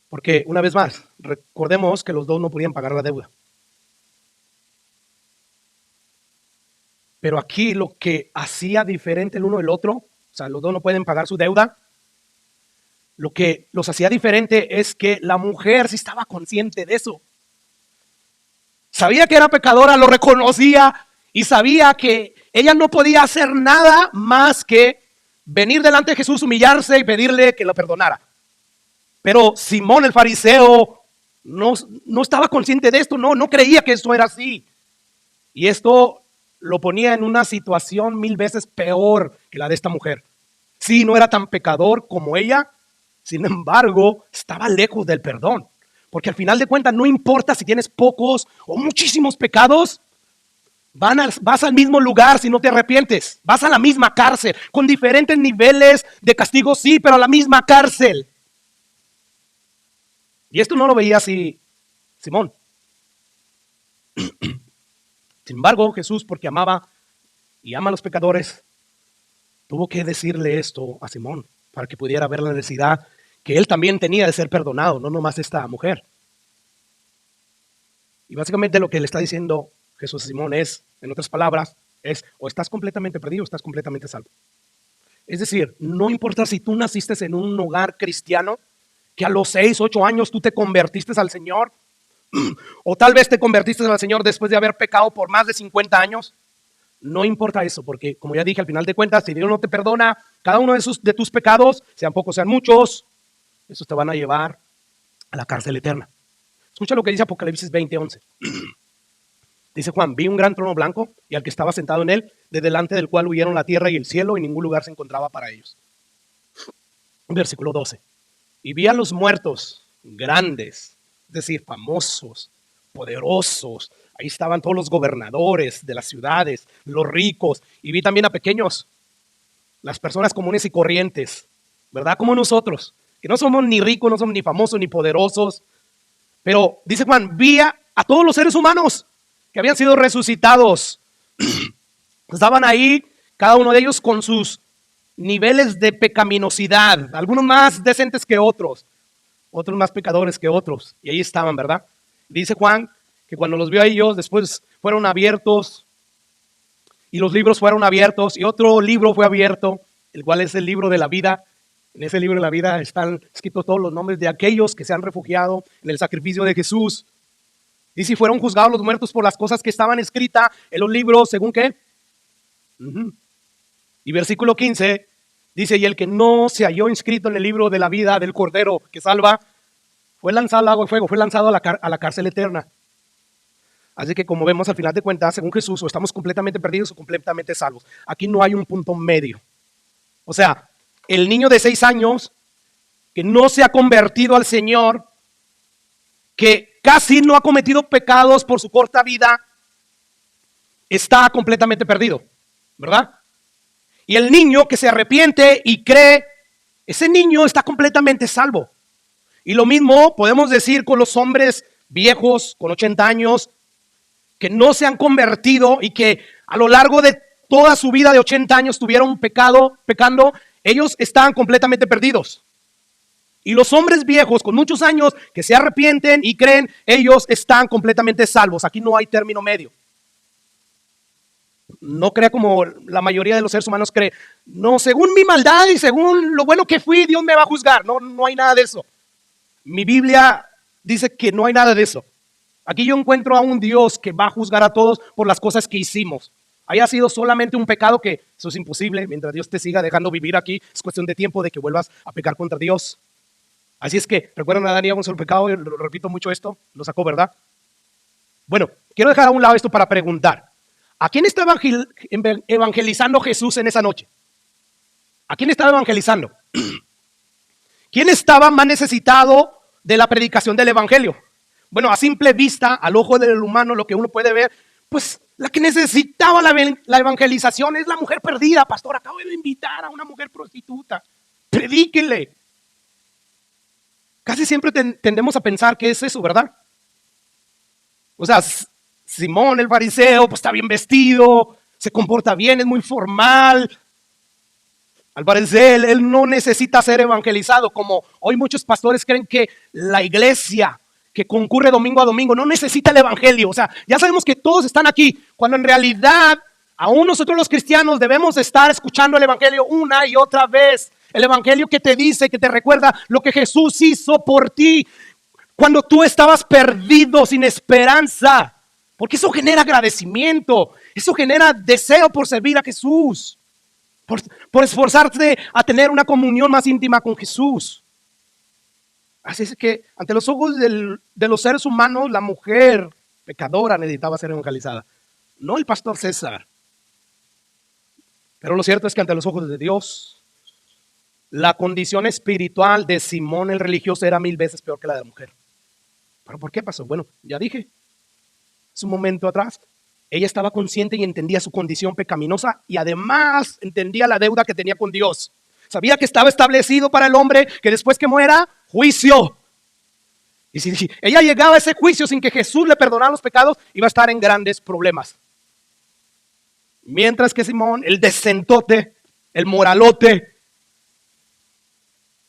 Porque una vez más, recordemos que los dos no podían pagar la deuda. Pero aquí lo que hacía diferente el uno del otro, o sea, los dos no pueden pagar su deuda, lo que los hacía diferente es que la mujer sí estaba consciente de eso. Sabía que era pecadora, lo reconocía y sabía que ella no podía hacer nada más que venir delante de Jesús, humillarse y pedirle que la perdonara. Pero Simón el fariseo no estaba consciente de esto, no creía que esto era así. Y esto lo ponía en una situación 1000 veces peor que la de esta mujer. Sí, no era tan pecador como ella, sin embargo, estaba lejos del perdón. Porque al final de cuentas no importa si tienes pocos o muchísimos pecados, vas al mismo lugar si no te arrepientes. Vas a la misma cárcel, con diferentes niveles de castigo, sí, pero a la misma cárcel. Y esto no lo veía así Simón. Sin embargo, Jesús, porque amaba y ama a los pecadores, tuvo que decirle esto a Simón para que pudiera ver la necesidad que él también tenía de ser perdonado, no nomás esta mujer. Y básicamente lo que le está diciendo Jesús a Simón es, en otras palabras, es o estás completamente perdido o estás completamente salvo. Es decir, no importa si tú naciste en un hogar cristiano, que a los 6, 8 años tú te convertiste al Señor, o tal vez te convertiste al Señor después de haber pecado por más de 50 años. No importa eso, porque como ya dije, al final de cuentas, si Dios no te perdona cada uno de tus pecados, sean pocos, sean muchos, esos te van a llevar a la cárcel eterna. Escucha lo que dice Apocalipsis 20:11. Dice Juan, vi un gran trono blanco y al que estaba sentado en él, de delante del cual huyeron la tierra y el cielo y ningún lugar se encontraba para ellos. Versículo 12. Y vi a los muertos grandes, es decir, famosos, poderosos. Ahí estaban todos los gobernadores de las ciudades, los ricos. Y vi también a pequeños, las personas comunes y corrientes, ¿verdad? Como nosotros, que no somos ni ricos, no somos ni famosos, ni poderosos. Pero dice Juan, vi a todos los seres humanos que habían sido resucitados. Estaban ahí, cada uno de ellos con sus niveles de pecaminosidad, algunos más decentes que otros más pecadores que otros. Y ahí estaban, ¿verdad? Dice Juan que cuando los vio a ellos, después fueron abiertos y los libros fueron abiertos y otro libro fue abierto, el cual es el libro de la vida. En ese libro de la vida están escritos todos los nombres de aquellos que se han refugiado en el sacrificio de Jesús. Y si fueron juzgados los muertos por las cosas que estaban escritas en los libros, ¿según qué? Y versículo 15 dice, y el que no se halló inscrito en el libro de la vida del Cordero que salva, fue lanzado al agua de fuego, fue lanzado a la cárcel eterna. Así que como vemos al final de cuentas, según Jesús, o estamos completamente perdidos o completamente salvos. Aquí no hay un punto medio. O sea, el niño de 6 años que no se ha convertido al Señor, que casi no ha cometido pecados por su corta vida, está completamente perdido, ¿verdad? Y el niño que se arrepiente y cree, ese niño está completamente salvo. Y lo mismo podemos decir con los hombres viejos, con 80 años, que no se han convertido y que a lo largo de toda su vida de 80 años estuvieron pecando, ellos estaban completamente perdidos. Y los hombres viejos con muchos años que se arrepienten y creen, ellos están completamente salvos. Aquí no hay término medio. No crea como la mayoría de los seres humanos cree. No, según mi maldad y según lo bueno que fui, Dios me va a juzgar. No, no hay nada de eso. Mi Biblia dice que no hay nada de eso. Aquí yo encuentro a un Dios que va a juzgar a todos por las cosas que hicimos. Haya sido solamente un pecado, que eso es imposible. Mientras Dios te siga dejando vivir aquí, es cuestión de tiempo de que vuelvas a pecar contra Dios. Así es que, ¿recuerdan a Adán y Eva un solo pecado? Lo repito mucho esto, lo sacó, ¿verdad? Bueno, quiero dejar a un lado esto para preguntar. ¿A quién está evangelizando Jesús en esa noche? ¿A quién estaba evangelizando? ¿Quién estaba más necesitado de la predicación del evangelio? Bueno, a simple vista, al ojo del humano, lo que uno puede ver, pues la que necesitaba la evangelización es la mujer perdida. Pastor, acabo de invitar a una mujer prostituta. Predíquenle. Casi siempre tendemos a pensar que es eso, ¿verdad? O sea, Simón el fariseo, pues está bien vestido, se comporta bien, es muy formal. Al parecer, él no necesita ser evangelizado, como hoy muchos pastores creen que la iglesia que concurre domingo a domingo no necesita el evangelio. O sea, ya sabemos que todos están aquí, cuando en realidad aún nosotros los cristianos debemos estar escuchando el evangelio una y otra vez. El evangelio que te dice, que te recuerda lo que Jesús hizo por ti cuando tú estabas perdido, sin esperanza. Porque eso genera agradecimiento, eso genera deseo por servir a Jesús, por esforzarte a tener una comunión más íntima con Jesús. Así es que ante los ojos de los seres humanos, la mujer pecadora necesitaba ser evangelizada, no el pastor César. Pero lo cierto es que ante los ojos de Dios, la condición espiritual de Simón el religioso era 1000 veces peor que la de la mujer. ¿Pero por qué pasó? Bueno, ya dije, hace un momento atrás, ella estaba consciente y entendía su condición pecaminosa y además entendía la deuda que tenía con Dios. Sabía que estaba establecido para el hombre que después que muera, juicio. Y si ella llegaba a ese juicio sin que Jesús le perdonara los pecados, iba a estar en grandes problemas. Mientras que Simón, el decentote, el moralote,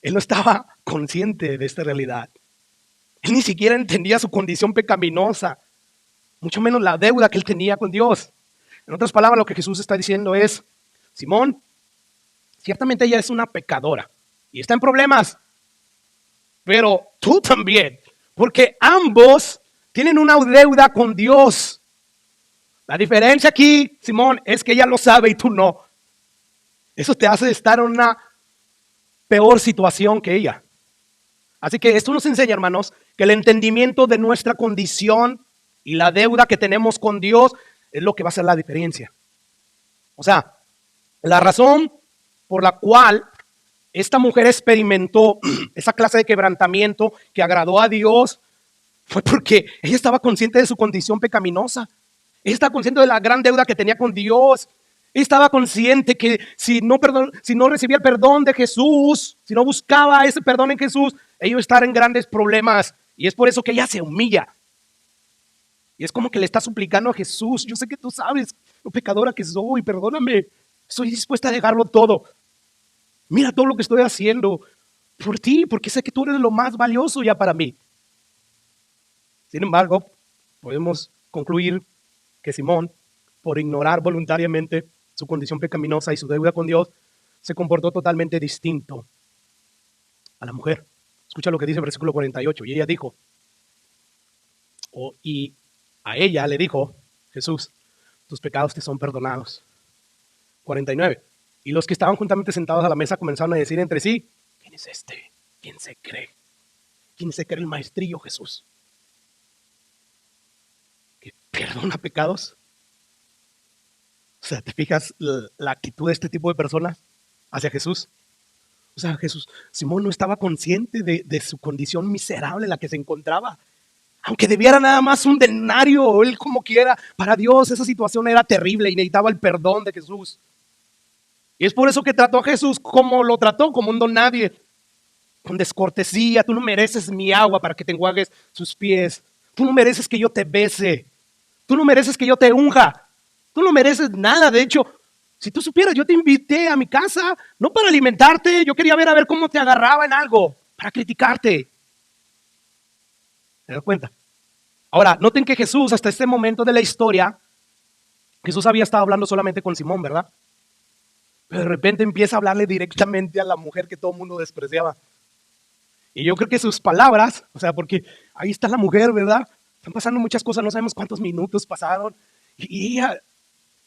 él no estaba consciente de esta realidad. Él ni siquiera entendía su condición pecaminosa, mucho menos la deuda que él tenía con Dios. En otras palabras, lo que Jesús está diciendo es, Simón, ciertamente ella es una pecadora y está en problemas, pero tú también, porque ambos tienen una deuda con Dios. La diferencia aquí, Simón, es que ella lo sabe y tú no. Eso te hace estar en una peor situación que ella. Así que esto nos enseña, hermanos, que el entendimiento de nuestra condición y la deuda que tenemos con Dios es lo que va a hacer la diferencia. O sea, la razón por la cual esta mujer experimentó esa clase de quebrantamiento que agradó a Dios fue porque ella estaba consciente de su condición pecaminosa. Ella estaba consciente de la gran deuda que tenía con Dios. Ella estaba consciente que si no recibía el perdón de Jesús, si no buscaba ese perdón en Jesús, ella iba a estar en grandes problemas. Y es por eso que ella se humilla. Y es como que le está suplicando a Jesús: yo sé que tú sabes lo pecadora que soy, perdóname. Estoy dispuesta a dejarlo todo. Mira todo lo que estoy haciendo por ti, porque sé que tú eres lo más valioso ya para mí. Sin embargo, podemos concluir que Simón, por ignorar voluntariamente su condición pecaminosa y su deuda con Dios, se comportó totalmente distinto a la mujer. Escucha lo que dice el versículo 48. Y ella dijo, y a ella le dijo Jesús: tus pecados te son perdonados. 49. Y los que estaban juntamente sentados a la mesa comenzaron a decir entre sí: ¿quién es este? ¿Quién se cree? ¿Quién se cree el maestrillo Jesús? ¿Que perdona pecados? O sea, ¿te fijas la actitud de este tipo de personas hacia Jesús? O sea, Simón no estaba consciente de su condición miserable en la que se encontraba. Aunque debiera nada más un denario o él como quiera, para Dios esa situación era terrible y necesitaba el perdón de Jesús. Y es por eso que trató a Jesús como lo trató, como un don nadie, con descortesía. Tú no mereces mi agua para que te enjuagues sus pies. Tú no mereces que yo te bese. Tú no mereces que yo te unja. Tú no mereces nada. De hecho, si tú supieras, yo te invité a mi casa, no para alimentarte. Yo quería ver a ver cómo te agarraba en algo, para criticarte. ¿Te das cuenta? Ahora, noten que Jesús, hasta este momento de la historia, Jesús había estado hablando solamente con Simón, ¿verdad? Pero de repente empieza a hablarle directamente a la mujer que todo el mundo despreciaba. Y yo creo que sus palabras, o sea, porque ahí está la mujer, ¿verdad? Están pasando muchas cosas, no sabemos cuántos minutos pasaron. Y ella,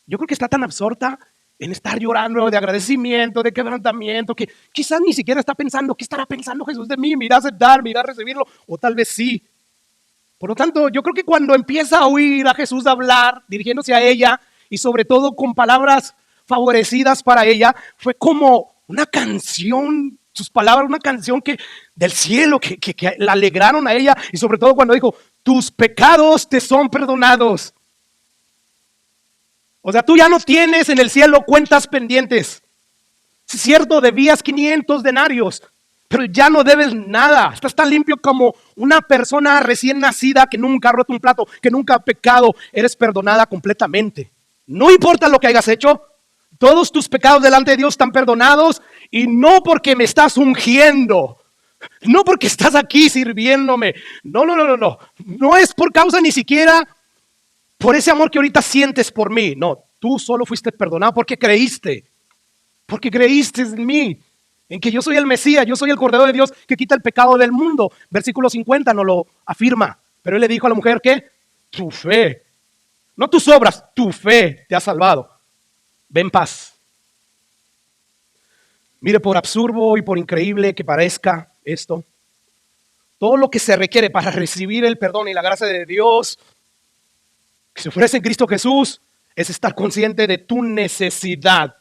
yo creo que está tan absorta en estar llorando de agradecimiento, de quebrantamiento, que quizás ni siquiera está pensando: ¿qué estará pensando Jesús de mí? ¿Me irá a aceptar? ¿Me irá a recibirlo? O tal vez sí. Por lo tanto, yo creo que cuando empieza a oír a Jesús hablar, dirigiéndose a ella, y sobre todo con palabras favorecidas para ella, fue como una canción, sus palabras, una canción del cielo que la alegraron a ella, y sobre todo cuando dijo: tus pecados te son perdonados. O sea, tú ya no tienes en el cielo cuentas pendientes. Es cierto, debías 500 denarios, pero ya no debes nada. Estás tan limpio como una persona recién nacida que nunca ha roto un plato, que nunca ha pecado. Eres perdonada completamente. No importa lo que hayas hecho, todos tus pecados delante de Dios están perdonados, y no porque me estás ungiendo, no porque estás aquí sirviéndome. No. No es por causa ni siquiera por ese amor que ahorita sientes por mí. No, tú solo fuiste perdonado porque creíste en mí, en que yo soy el Mesías, yo soy el Cordero de Dios que quita el pecado del mundo. Versículo 50 nos lo afirma. Pero él le dijo a la mujer que tu fe, no tus obras, tu fe te ha salvado. Ve en paz. Mire, por absurdo y por increíble que parezca esto, todo lo que se requiere para recibir el perdón y la gracia de Dios que se ofrece en Cristo Jesús es estar consciente de tu necesidad.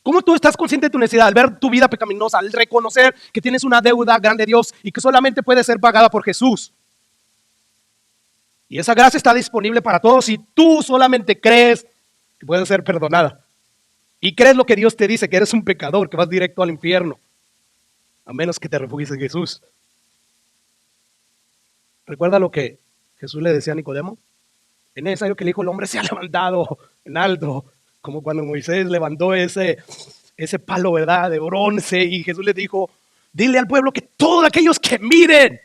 ¿Cómo tú estás consciente de tu necesidad? Al ver tu vida pecaminosa, al reconocer que tienes una deuda grande de Dios y que solamente puede ser pagada por Jesús. Y esa gracia está disponible para todos si tú solamente crees que puedes ser perdonada. Y crees lo que Dios te dice, que eres un pecador, que vas directo al infierno, a menos que te refugies en Jesús. ¿Recuerda lo que Jesús le decía a Nicodemo? Es necesario que el Hijo del Hombre sea levantado en alto, como cuando Moisés levantó ese palo, ¿verdad?, de bronce, y Jesús le dijo: dile al pueblo que todos aquellos que miren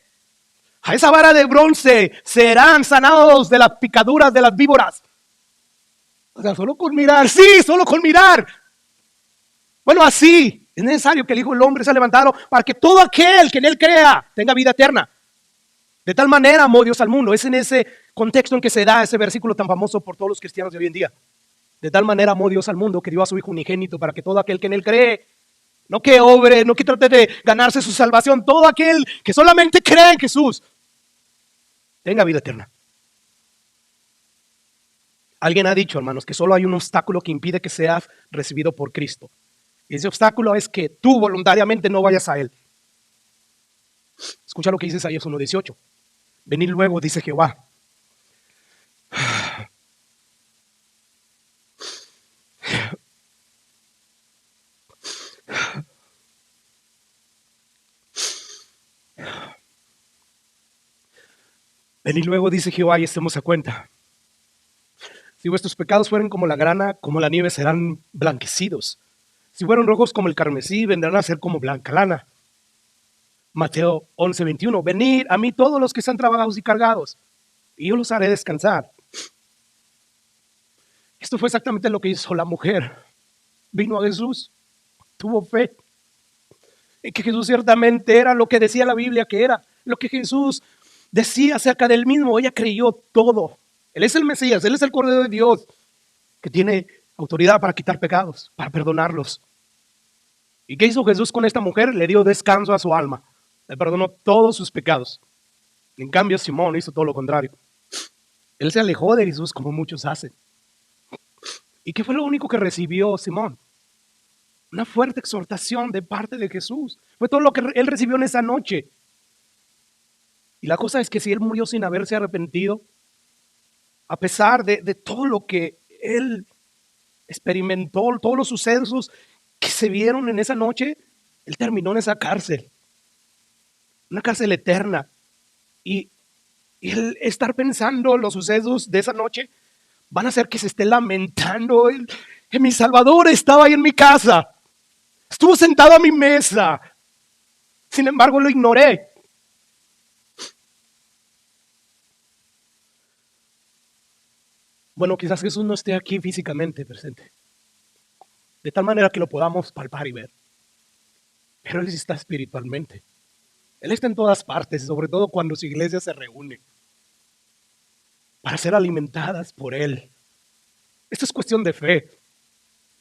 a esa vara de bronce serán sanados de las picaduras de las víboras. O sea, solo con mirar, sí, solo con mirar. Bueno, así es necesario que el Hijo del Hombre sea levantado para que todo aquel que en él crea tenga vida eterna. De tal manera amó Dios al mundo. Es en ese contexto en que se da ese versículo tan famoso por todos los cristianos de hoy en día. De tal manera amó Dios al mundo que dio a su Hijo unigénito para que todo aquel que en él cree No que obre, no que trate de ganarse su salvación. Todo aquel que solamente cree en Jesús tenga vida eterna. Alguien ha dicho, hermanos, que solo hay un obstáculo que impide que seas recibido por Cristo. Y ese obstáculo es que tú voluntariamente no vayas a Él. Escucha lo que dice Isaías 1:18. Venid luego, dice Jehová. Venid luego, dice Jehová, y estemos a cuenta. Si vuestros pecados fueren como la grana, como la nieve, serán blanquecidos. Si fueron rojos como el carmesí, vendrán a ser como blanca lana. Mateo 11:21. Venid a mí todos los que están trabajados y cargados, y yo los haré descansar. Esto fue exactamente lo que hizo la mujer. Vino a Jesús, tuvo fe en que Jesús ciertamente era lo que decía la Biblia que era, lo que Jesús decía acerca del mismo. Ella creyó todo. Él es el Mesías, Él es el Cordero de Dios, que tiene autoridad para quitar pecados, para perdonarlos. ¿Y qué hizo Jesús con esta mujer? Le dio descanso a su alma. Le perdonó todos sus pecados. En cambio, Simón hizo todo lo contrario. Él se alejó de Jesús como muchos hacen. ¿Y qué fue lo único que recibió Simón? Una fuerte exhortación de parte de Jesús. Fue todo lo que él recibió en esa noche. Y la cosa es que si él murió sin haberse arrepentido, a pesar de todo lo que él experimentó, todos los sucesos que se vieron en esa noche, él terminó en esa cárcel. Una cárcel eterna. Y el estar pensando los sucesos de esa noche van a hacer que se esté lamentando. Que mi Salvador estaba ahí en mi casa. Estuvo sentado a mi mesa. Sin embargo, lo ignoré. Bueno, quizás Jesús no esté aquí físicamente presente, de tal manera que lo podamos palpar y ver. Pero Él sí está espiritualmente. Él está en todas partes, sobre todo cuando su iglesia se reúne para ser alimentadas por Él. Esto es cuestión de fe.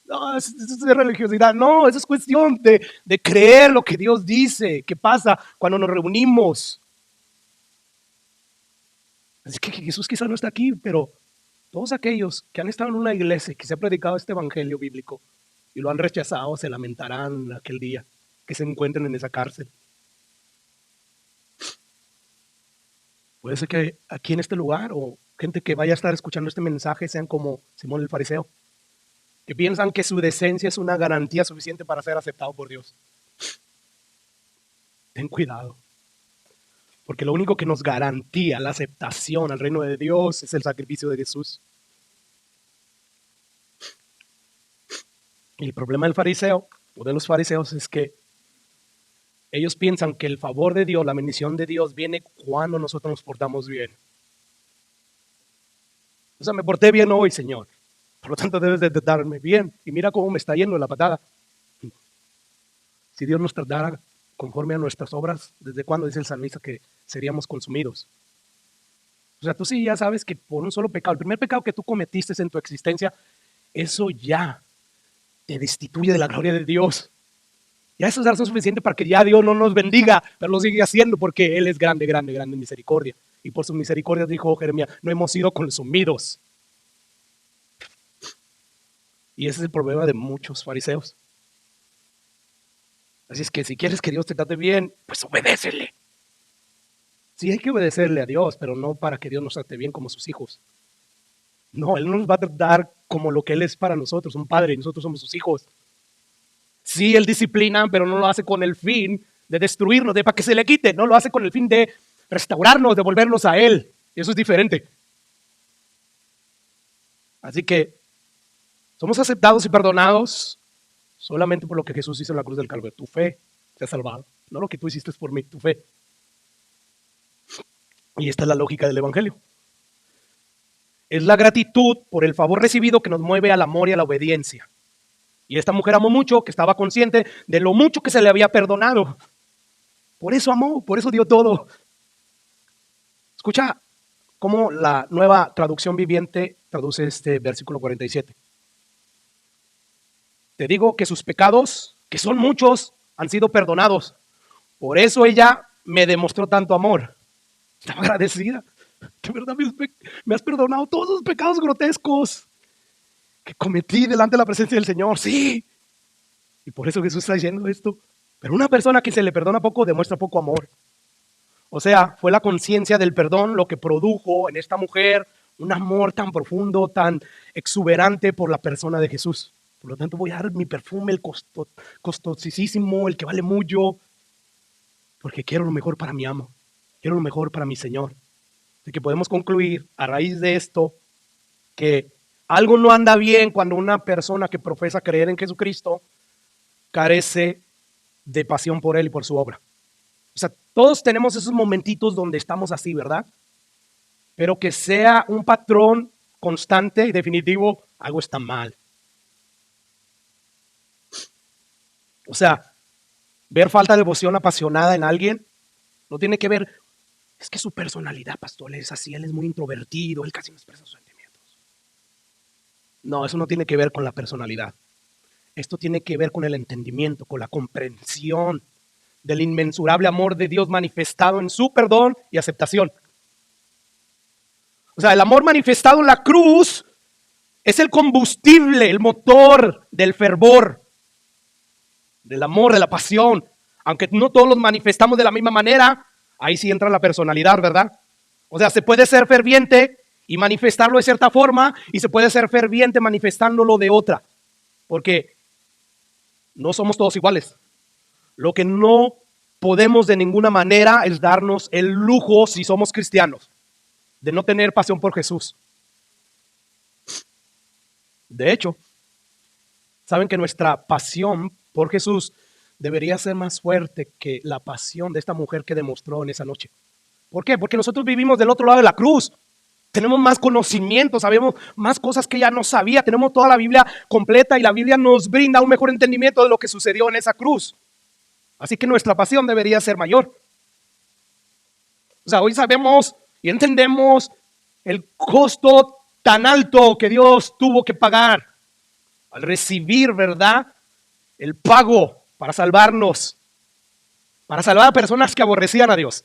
No, es de religiosidad. No, eso es cuestión de creer lo que Dios dice. ¿Qué pasa cuando nos reunimos? Así que Jesús quizá no está aquí, pero todos aquellos que han estado en una iglesia que se ha predicado este evangelio bíblico y lo han rechazado, se lamentarán aquel día que se encuentren en esa cárcel. Puede ser que aquí en este lugar o gente que vaya a estar escuchando este mensaje sean como Simón el fariseo, que piensan que su decencia es una garantía suficiente para ser aceptado por Dios. Ten cuidado, porque lo único que nos garantía la aceptación al reino de Dios es el sacrificio de Jesús. Y el problema del fariseo, o de los fariseos, es que ellos piensan que el favor de Dios, la bendición de Dios, viene cuando nosotros nos portamos bien. O sea, me porté bien hoy, Señor. Por lo tanto, debes de tratarme bien. Y mira cómo me está yendo la patada. Si Dios nos tratara conforme a nuestras obras, ¿desde cuándo dice el salmista que seríamos consumidos? O sea, tú sí ya sabes que por un solo pecado, el primer pecado que tú cometiste en tu existencia, eso ya te destituye de la gloria de Dios. Ya eso es razón suficiente para que ya Dios no nos bendiga, pero lo sigue haciendo porque Él es grande, grande, grande en misericordia. Y por su misericordia, dijo Jeremías, no hemos sido consumidos. Y ese es el problema de muchos fariseos. Así es que si quieres que Dios te trate bien, pues obedécele. Sí, hay que obedecerle a Dios, pero no para que Dios nos trate bien como sus hijos. No, Él no nos va a tratar como lo que Él es para nosotros, un padre, y nosotros somos sus hijos. Sí, Él disciplina, pero no lo hace con el fin de destruirnos, de para que se le quite. No lo hace con el fin de restaurarnos, de volvernos a Él. Eso es diferente. Así que somos aceptados y perdonados solamente por lo que Jesús hizo en la cruz del Calvario. Tu fe te ha salvado. No lo que tú hiciste por mí, tu fe. Y esta es la lógica del Evangelio. Es la gratitud por el favor recibido que nos mueve al amor y a la obediencia. Y esta mujer amó mucho, que estaba consciente de lo mucho que se le había perdonado. Por eso amó, por eso dio todo. Escucha cómo la Nueva Traducción Viviente traduce este versículo 47. Te digo que sus pecados que son muchos, han sido perdonados. Por eso ella me demostró tanto amor. Estaba agradecida. De verdad me has perdonado todos los pecados grotescos que cometí delante de la presencia del Señor. Sí. Y por eso Jesús está diciendo esto. Pero una persona que se le perdona poco demuestra poco amor. O sea, fue la conciencia del perdón lo que produjo en esta mujer un amor tan profundo, tan exuberante por la persona de Jesús. Por lo tanto, voy a dar mi perfume, el costosísimo, el que vale mucho, porque quiero lo mejor para mi amo, quiero lo mejor para mi Señor. Así que podemos concluir a raíz de esto que algo no anda bien cuando una persona que profesa creer en Jesucristo carece de pasión por Él y por su obra. O sea, todos tenemos esos momentitos donde estamos así, ¿verdad? Pero que sea un patrón constante y definitivo, algo está mal. O sea, ver falta de devoción apasionada en alguien no tiene que ver, es que su personalidad, pastor, es así, él es muy introvertido, él casi no expresa sus sentimientos. No, eso no tiene que ver con la personalidad. Esto tiene que ver con el entendimiento, con la comprensión del inmensurable amor de Dios manifestado en su perdón y aceptación. O sea, el amor manifestado en la cruz es el combustible, el motor del fervor, del amor, de la pasión. Aunque no todos los manifestamos de la misma manera, ahí sí entra la personalidad, ¿verdad? O sea, se puede ser ferviente y manifestarlo de cierta forma, y se puede ser ferviente manifestándolo de otra, porque no somos todos iguales. Lo que no podemos de ninguna manera es darnos el lujo, si somos cristianos, de no tener pasión por Jesús. De hecho, saben que nuestra pasión por Jesús debería ser más fuerte que la pasión de esta mujer que demostró en esa noche. ¿Por qué? Porque nosotros vivimos del otro lado de la cruz. Tenemos más conocimiento, sabemos más cosas que ella no sabía. Tenemos toda la Biblia completa y la Biblia nos brinda un mejor entendimiento de lo que sucedió en esa cruz. Así que nuestra pasión debería ser mayor. O sea, hoy sabemos y entendemos el costo tan alto que Dios tuvo que pagar al recibir, ¿verdad?, el pago para salvarnos, para salvar a personas que aborrecían a Dios.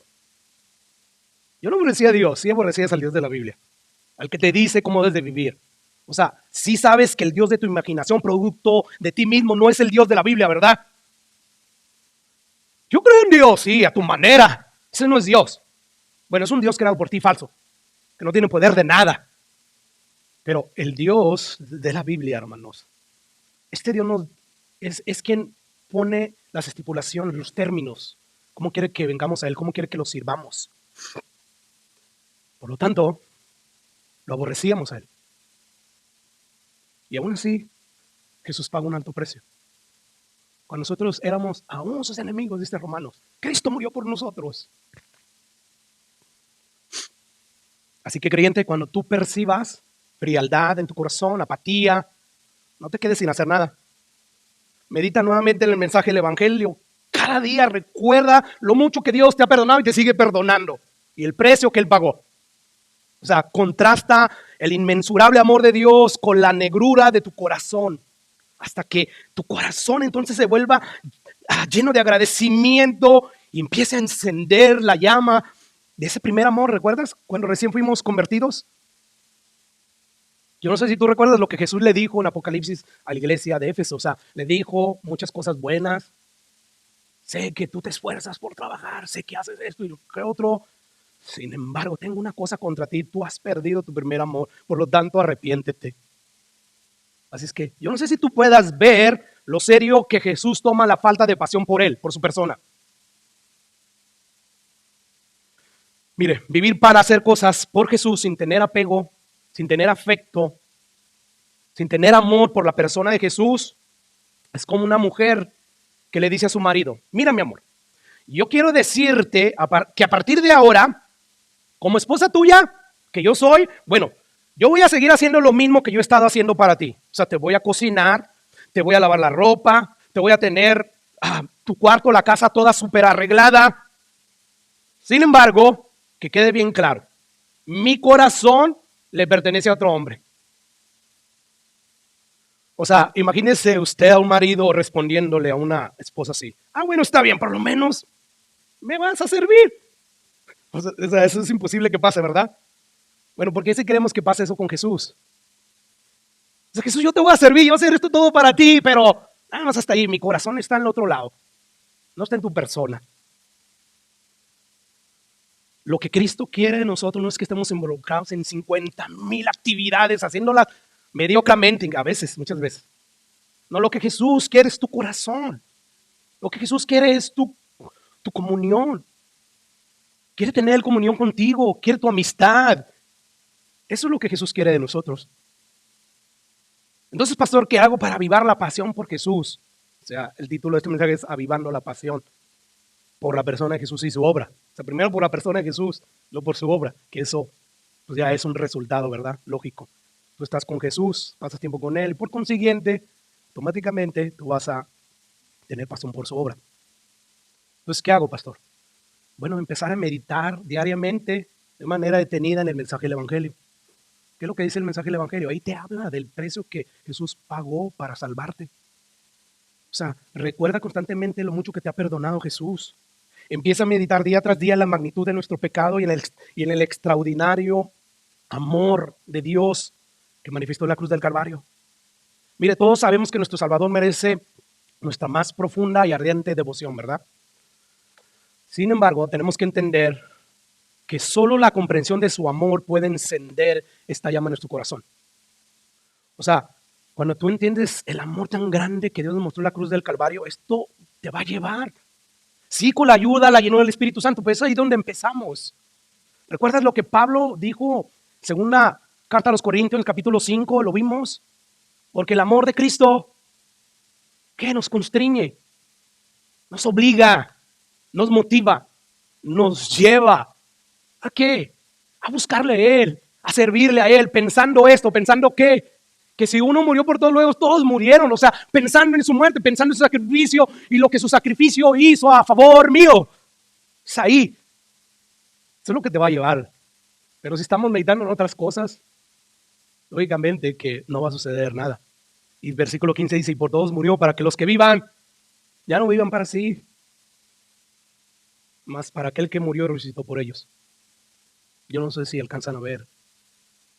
Yo no aborrecía a Dios, sí aborrecías al Dios de la Biblia, al que te dice cómo debes de vivir. O sea, sí sabes que el Dios de tu imaginación, producto de ti mismo, no es el Dios de la Biblia, ¿verdad? Yo creo en Dios, sí, a tu manera. Ese no es Dios. Bueno, es un Dios creado por ti, falso, que no tiene poder de nada. Pero el Dios de la Biblia, hermanos, este Dios nos, es quien pone las estipulaciones, los términos, cómo quiere que vengamos a Él, cómo quiere que lo sirvamos. Por lo tanto, lo aborrecíamos a Él. Y aún así, Jesús pagó un alto precio. Cuando nosotros éramos aún sus enemigos, dice Romanos, Cristo murió por nosotros. Así que, creyente, cuando tú percibas frialdad en tu corazón, apatía, no te quedes sin hacer nada. Medita nuevamente en el mensaje del Evangelio. Cada día recuerda lo mucho que Dios te ha perdonado y te sigue perdonando. Y el precio que Él pagó. O sea, contrasta el inmensurable amor de Dios con la negrura de tu corazón. Hasta que tu corazón entonces se vuelva lleno de agradecimiento y empiece a encender la llama de ese primer amor. ¿Recuerdas cuando recién fuimos convertidos? Yo no sé si tú recuerdas lo que Jesús le dijo en Apocalipsis a la iglesia de Éfeso. O sea, le dijo muchas cosas buenas. Sé que tú te esfuerzas por trabajar, sé que haces esto y lo que otro. Sin embargo, tengo una cosa contra ti. Tú has perdido tu primer amor. Por lo tanto, arrepiéntete. Así es que yo no sé si tú puedas ver lo serio que Jesús toma la falta de pasión por Él, por su persona. Mire, vivir para hacer cosas por Jesús sin tener apego, sin tener afecto, sin tener amor por la persona de Jesús, es como una mujer que le dice a su marido, mira mi amor, yo quiero decirte que a partir de ahora, como esposa tuya, que yo soy, bueno, yo voy a seguir haciendo lo mismo que yo he estado haciendo para ti. O sea, te voy a cocinar, te voy a lavar la ropa, te voy a tener tu cuarto, la casa toda súper arreglada. Sin embargo, que quede bien claro, mi corazón le pertenece a otro hombre. O sea, imagínese usted a un marido respondiéndole a una esposa así. Ah, bueno, está bien, por lo menos me vas a servir. O sea, eso es imposible que pase, ¿verdad? Bueno, ¿por qué si queremos que pase eso con Jesús? O sea, Jesús, yo te voy a servir, yo voy a hacer esto todo para ti, pero nada más hasta ahí, mi corazón está en el otro lado, no está en tu persona. Lo que Cristo quiere de nosotros no es que estemos involucrados en 50,000 actividades, haciéndolas mediocremente, a veces, muchas veces. No, lo que Jesús quiere es tu corazón. Lo que Jesús quiere es tu comunión. Quiere tener comunión contigo, quiere tu amistad. Eso es lo que Jesús quiere de nosotros. Entonces, pastor, ¿qué hago para avivar la pasión por Jesús? O sea, el título de este mensaje es Avivando la pasión por la persona de Jesús y su obra. O sea, primero por la persona de Jesús, luego por su obra, que eso pues ya es un resultado, ¿verdad? Lógico. Tú estás con Jesús, pasas tiempo con Él, y por consiguiente, automáticamente tú vas a tener pasión por su obra. Entonces, ¿qué hago, pastor? Bueno, empezar a meditar diariamente de manera detenida en el mensaje del Evangelio. ¿Qué es lo que dice el mensaje del Evangelio? Ahí te habla del precio que Jesús pagó para salvarte. O sea, recuerda constantemente lo mucho que te ha perdonado Jesús. Empieza a meditar día tras día la magnitud de nuestro pecado y en el extraordinario amor de Dios que manifestó en la cruz del Calvario. Mire, todos sabemos que nuestro Salvador merece nuestra más profunda y ardiente devoción, ¿verdad? Sin embargo, tenemos que entender que solo la comprensión de su amor puede encender esta llama en nuestro corazón. O sea, cuando tú entiendes el amor tan grande que Dios nos mostró en la cruz del Calvario, esto te va a llevar. Sí, con la ayuda, la llenó del Espíritu Santo, pero es ahí donde empezamos. ¿Recuerdas lo que Pablo dijo según la carta a los Corintios, en el capítulo 5, lo vimos? Porque el amor de Cristo, ¿qué? Nos constriñe, nos obliga, nos motiva, nos lleva. ¿A qué? A buscarle a Él, a servirle a Él, pensando esto, pensando que si uno murió por todos, luego todos murieron. O sea, pensando en su muerte, pensando en su sacrificio y lo que su sacrificio hizo a favor mío. Es ahí. Eso es lo que te va a llevar. Pero si estamos meditando en otras cosas, lógicamente que no va a suceder nada. Y el versículo 15 dice, y por todos murió para que los que vivan, ya no vivan para sí, mas para aquel que murió resucitó por ellos. Yo no sé si alcanzan a ver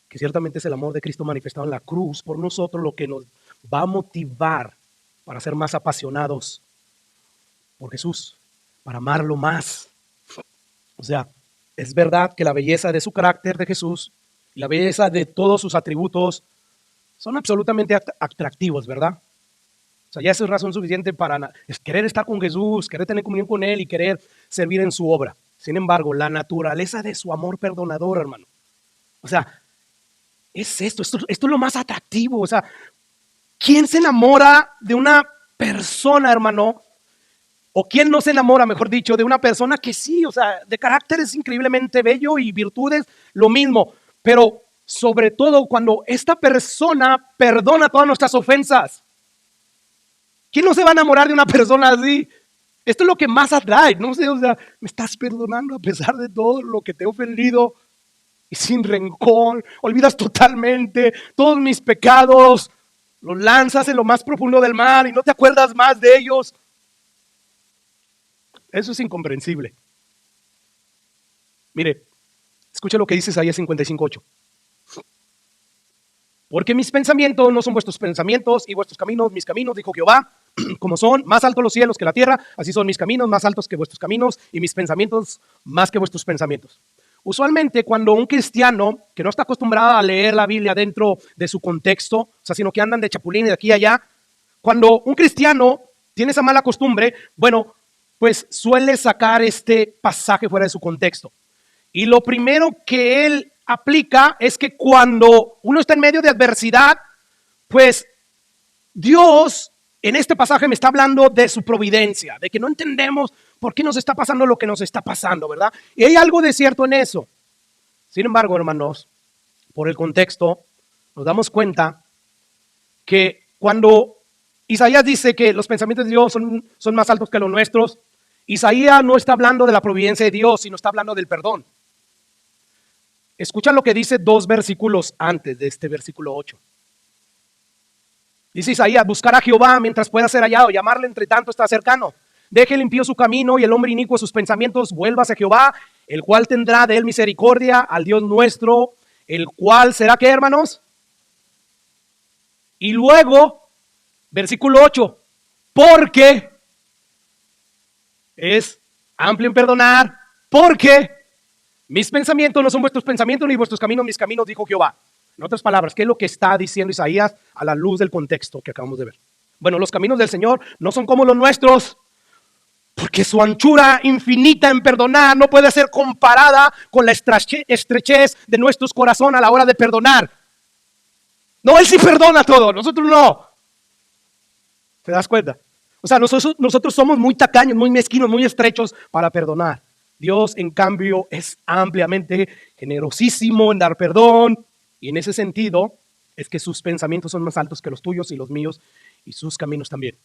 que ciertamente es el amor de Cristo manifestado en la cruz por nosotros lo que nos va a motivar para ser más apasionados por Jesús, para amarlo más. O sea, es verdad que la belleza de su carácter de Jesús y la belleza de todos sus atributos son absolutamente atractivos, ¿verdad? O sea, ya eso es razón suficiente para querer estar con Jesús, querer tener comunión con Él y querer servir en su obra. Sin embargo, la naturaleza de su amor perdonador, hermano. O sea, es esto es lo más atractivo. O sea, ¿quién se enamora de una persona, hermano? ¿O quién no se enamora, mejor dicho, de una persona que sí, o sea, de carácter es increíblemente bello y virtudes lo mismo? Pero sobre todo cuando esta persona perdona todas nuestras ofensas. ¿Quién no se va a enamorar de una persona así? Esto es lo que más atrae, no sé, o sea, me estás perdonando a pesar de todo lo que te he ofendido y sin rencor, olvidas totalmente todos mis pecados, los lanzas en lo más profundo del mar y no te acuerdas más de ellos. Eso es incomprensible. Mire, escucha lo que dice Isaías 55:8. Porque mis pensamientos no son vuestros pensamientos y vuestros caminos mis caminos, dijo Jehová. Como son más altos los cielos que la tierra, así son mis caminos más altos que vuestros caminos y mis pensamientos más que vuestros pensamientos. Usualmente cuando un cristiano que no está acostumbrado a leer la Biblia dentro de su contexto, o sea, sino que andan de chapulín de aquí y allá, cuando un cristiano tiene esa mala costumbre, bueno, pues suele sacar este pasaje fuera de su contexto. Y lo primero que él aplica es que cuando uno está en medio de adversidad, pues Dios en este pasaje me está hablando de su providencia, de que no entendemos por qué nos está pasando lo que nos está pasando, ¿verdad? Y hay algo de cierto en eso. Sin embargo, hermanos, por el contexto, nos damos cuenta que cuando Isaías dice que los pensamientos de Dios son más altos que los nuestros, Isaías no está hablando de la providencia de Dios, sino está hablando del perdón. Escucha lo que dice 2 versículos antes de este versículo 8. Dice Isaías, buscar a Jehová mientras pueda ser hallado, llamarle entre tanto está cercano. Deje limpio su camino y el hombre inicuo sus pensamientos, vuélvase a Jehová, el cual tendrá de él misericordia, al Dios nuestro, el cual será, ¿qué, hermanos? Y luego, versículo 8, porque es amplio en perdonar, porque mis pensamientos no son vuestros pensamientos, ni vuestros caminos mis caminos, dijo Jehová. En otras palabras, ¿qué es lo que está diciendo Isaías a la luz del contexto que acabamos de ver? Bueno, los caminos del Señor no son como los nuestros, porque su anchura infinita en perdonar no puede ser comparada con la estrechez de nuestros corazones a la hora de perdonar. No, Él sí perdona todo, nosotros no. ¿Te das cuenta? O sea, nosotros somos muy tacaños, muy mezquinos, muy estrechos para perdonar. Dios, en cambio, es ampliamente generosísimo en dar perdón. Y en ese sentido, es que sus pensamientos son más altos que los tuyos y los míos, y sus caminos también.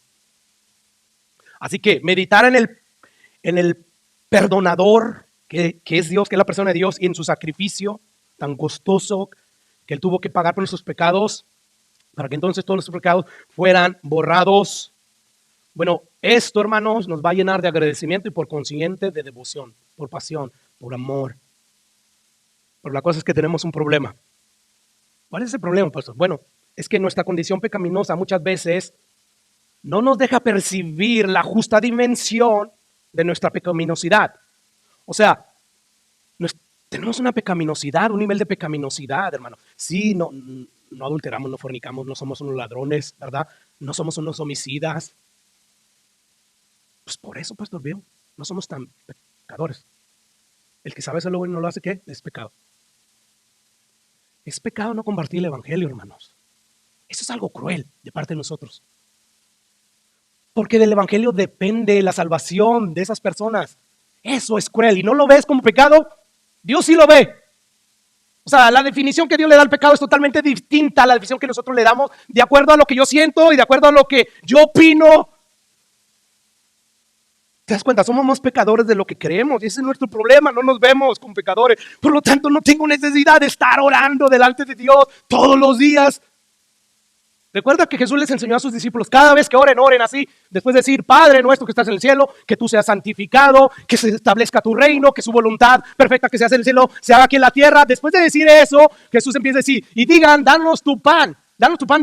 Así que meditar en el perdonador, que es Dios, que es la persona de Dios, y en su sacrificio tan costoso que Él tuvo que pagar por nuestros pecados, para que entonces todos nuestros pecados fueran borrados. Bueno, esto, hermanos, nos va a llenar de agradecimiento y por consiguiente de devoción, por pasión, por amor. Pero la cosa es que tenemos un problema. ¿Cuál es el problema, pastor? Bueno, es que nuestra condición pecaminosa muchas veces no nos deja percibir la justa dimensión de nuestra pecaminosidad. O sea, tenemos una pecaminosidad, un nivel de pecaminosidad, hermano. Sí, no adulteramos, no fornicamos, no somos unos ladrones, ¿verdad? No somos unos homicidas. Pues por eso, pastor, veo, no somos tan pecadores. El que sabe hacerlo bueno y no lo hace, ¿qué? Es pecado. Es pecado no compartir el evangelio, hermanos. Eso es algo cruel de parte de nosotros. Porque del evangelio depende la salvación de esas personas. Eso es cruel. ¿Y no lo ves como pecado? Dios sí lo ve. O sea, la definición que Dios le da al pecado es totalmente distinta a la definición que nosotros le damos de acuerdo a lo que yo siento y de acuerdo a lo que yo opino. ¿Te das cuenta? Somos más pecadores de lo que creemos y ese es nuestro problema, no nos vemos como pecadores. Por lo tanto, no tengo necesidad de estar orando delante de Dios todos los días. Recuerda que Jesús les enseñó a sus discípulos, cada vez que oren, oren así. Después de decir, Padre nuestro que estás en el cielo, que tú seas santificado, que se establezca tu reino, que su voluntad perfecta que se hace en el cielo se haga aquí en la tierra. Después de decir eso, Jesús empieza a decir, y digan, danos tu pan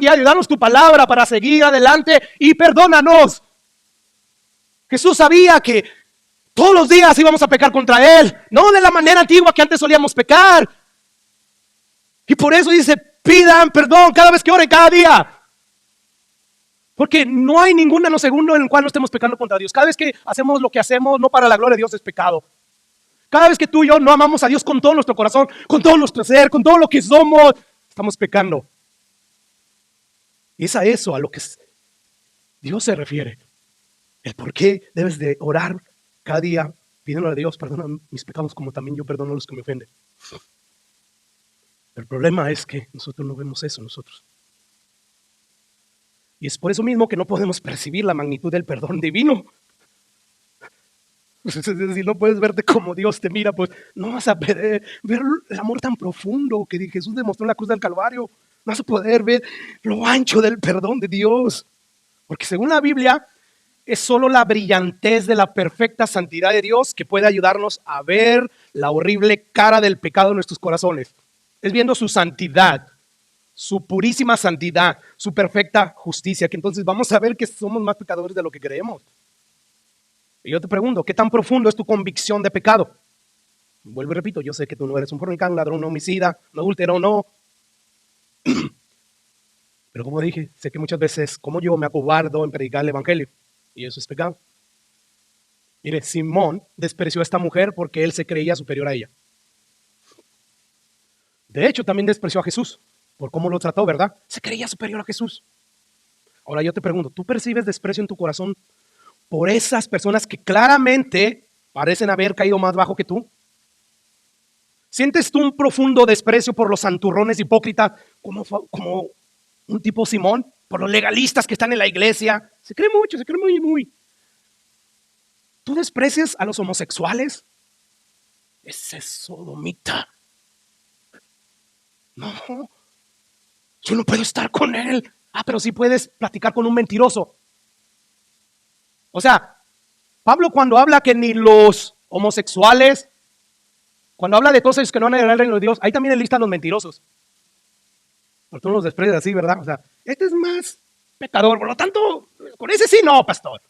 diario, danos tu palabra para seguir adelante y perdónanos. Jesús sabía que todos los días íbamos a pecar contra Él, no de la manera antigua que antes solíamos pecar. Y por eso dice, pidan perdón cada vez que oren, cada día. Porque no hay ningún nanosegundo en el cual no estemos pecando contra Dios. Cada vez que hacemos lo que hacemos, no para la gloria de Dios, es pecado. Cada vez que tú y yo no amamos a Dios con todo nuestro corazón, con todo nuestro ser, con todo lo que somos, estamos pecando. Y es a eso a lo que Dios se refiere. El por qué debes de orar cada día pidiéndole a Dios, perdona mis pecados como también yo perdono a los que me ofenden. El problema es que nosotros no vemos eso nosotros. Y es por eso mismo que no podemos percibir la magnitud del perdón divino. Es decir, no puedes verte como Dios te mira, pues no vas a ver el amor tan profundo que Jesús demostró en la cruz del Calvario. No vas a poder ver lo ancho del perdón de Dios. Porque según la Biblia, es solo la brillantez de la perfecta santidad de Dios que puede ayudarnos a ver la horrible cara del pecado en nuestros corazones. Es viendo su santidad, su purísima santidad, su perfecta justicia, que entonces vamos a ver que somos más pecadores de lo que creemos. Y yo te pregunto, ¿qué tan profundo es tu convicción de pecado? Vuelvo y repito, yo sé que tú no eres un fornicano, un ladrón, un homicida, un adúltero, no. Pero como dije, sé que muchas veces, como yo, me acobardo en predicar el evangelio. Y eso es pecado. Mire, Simón despreció a esta mujer porque él se creía superior a ella. De hecho, también despreció a Jesús por cómo lo trató, ¿verdad? Se creía superior a Jesús. Ahora yo te pregunto, ¿tú percibes desprecio en tu corazón por esas personas que claramente parecen haber caído más bajo que tú? ¿Sientes tú un profundo desprecio por los santurrones hipócritas como un tipo Simón? Por los legalistas que están en la iglesia. Se cree mucho, se cree muy. ¿Tú desprecias a los homosexuales? Ese sodomita. No, yo no puedo estar con él. Pero sí puedes platicar con un mentiroso. O sea, Pablo cuando habla que ni los homosexuales, cuando habla de todos ellos que no van a llegar al reino de Dios, ahí también listan los mentirosos. Pero tú no los desprecias así, ¿verdad? O sea, este es más pecador, por lo tanto, con ese sí no, pastor.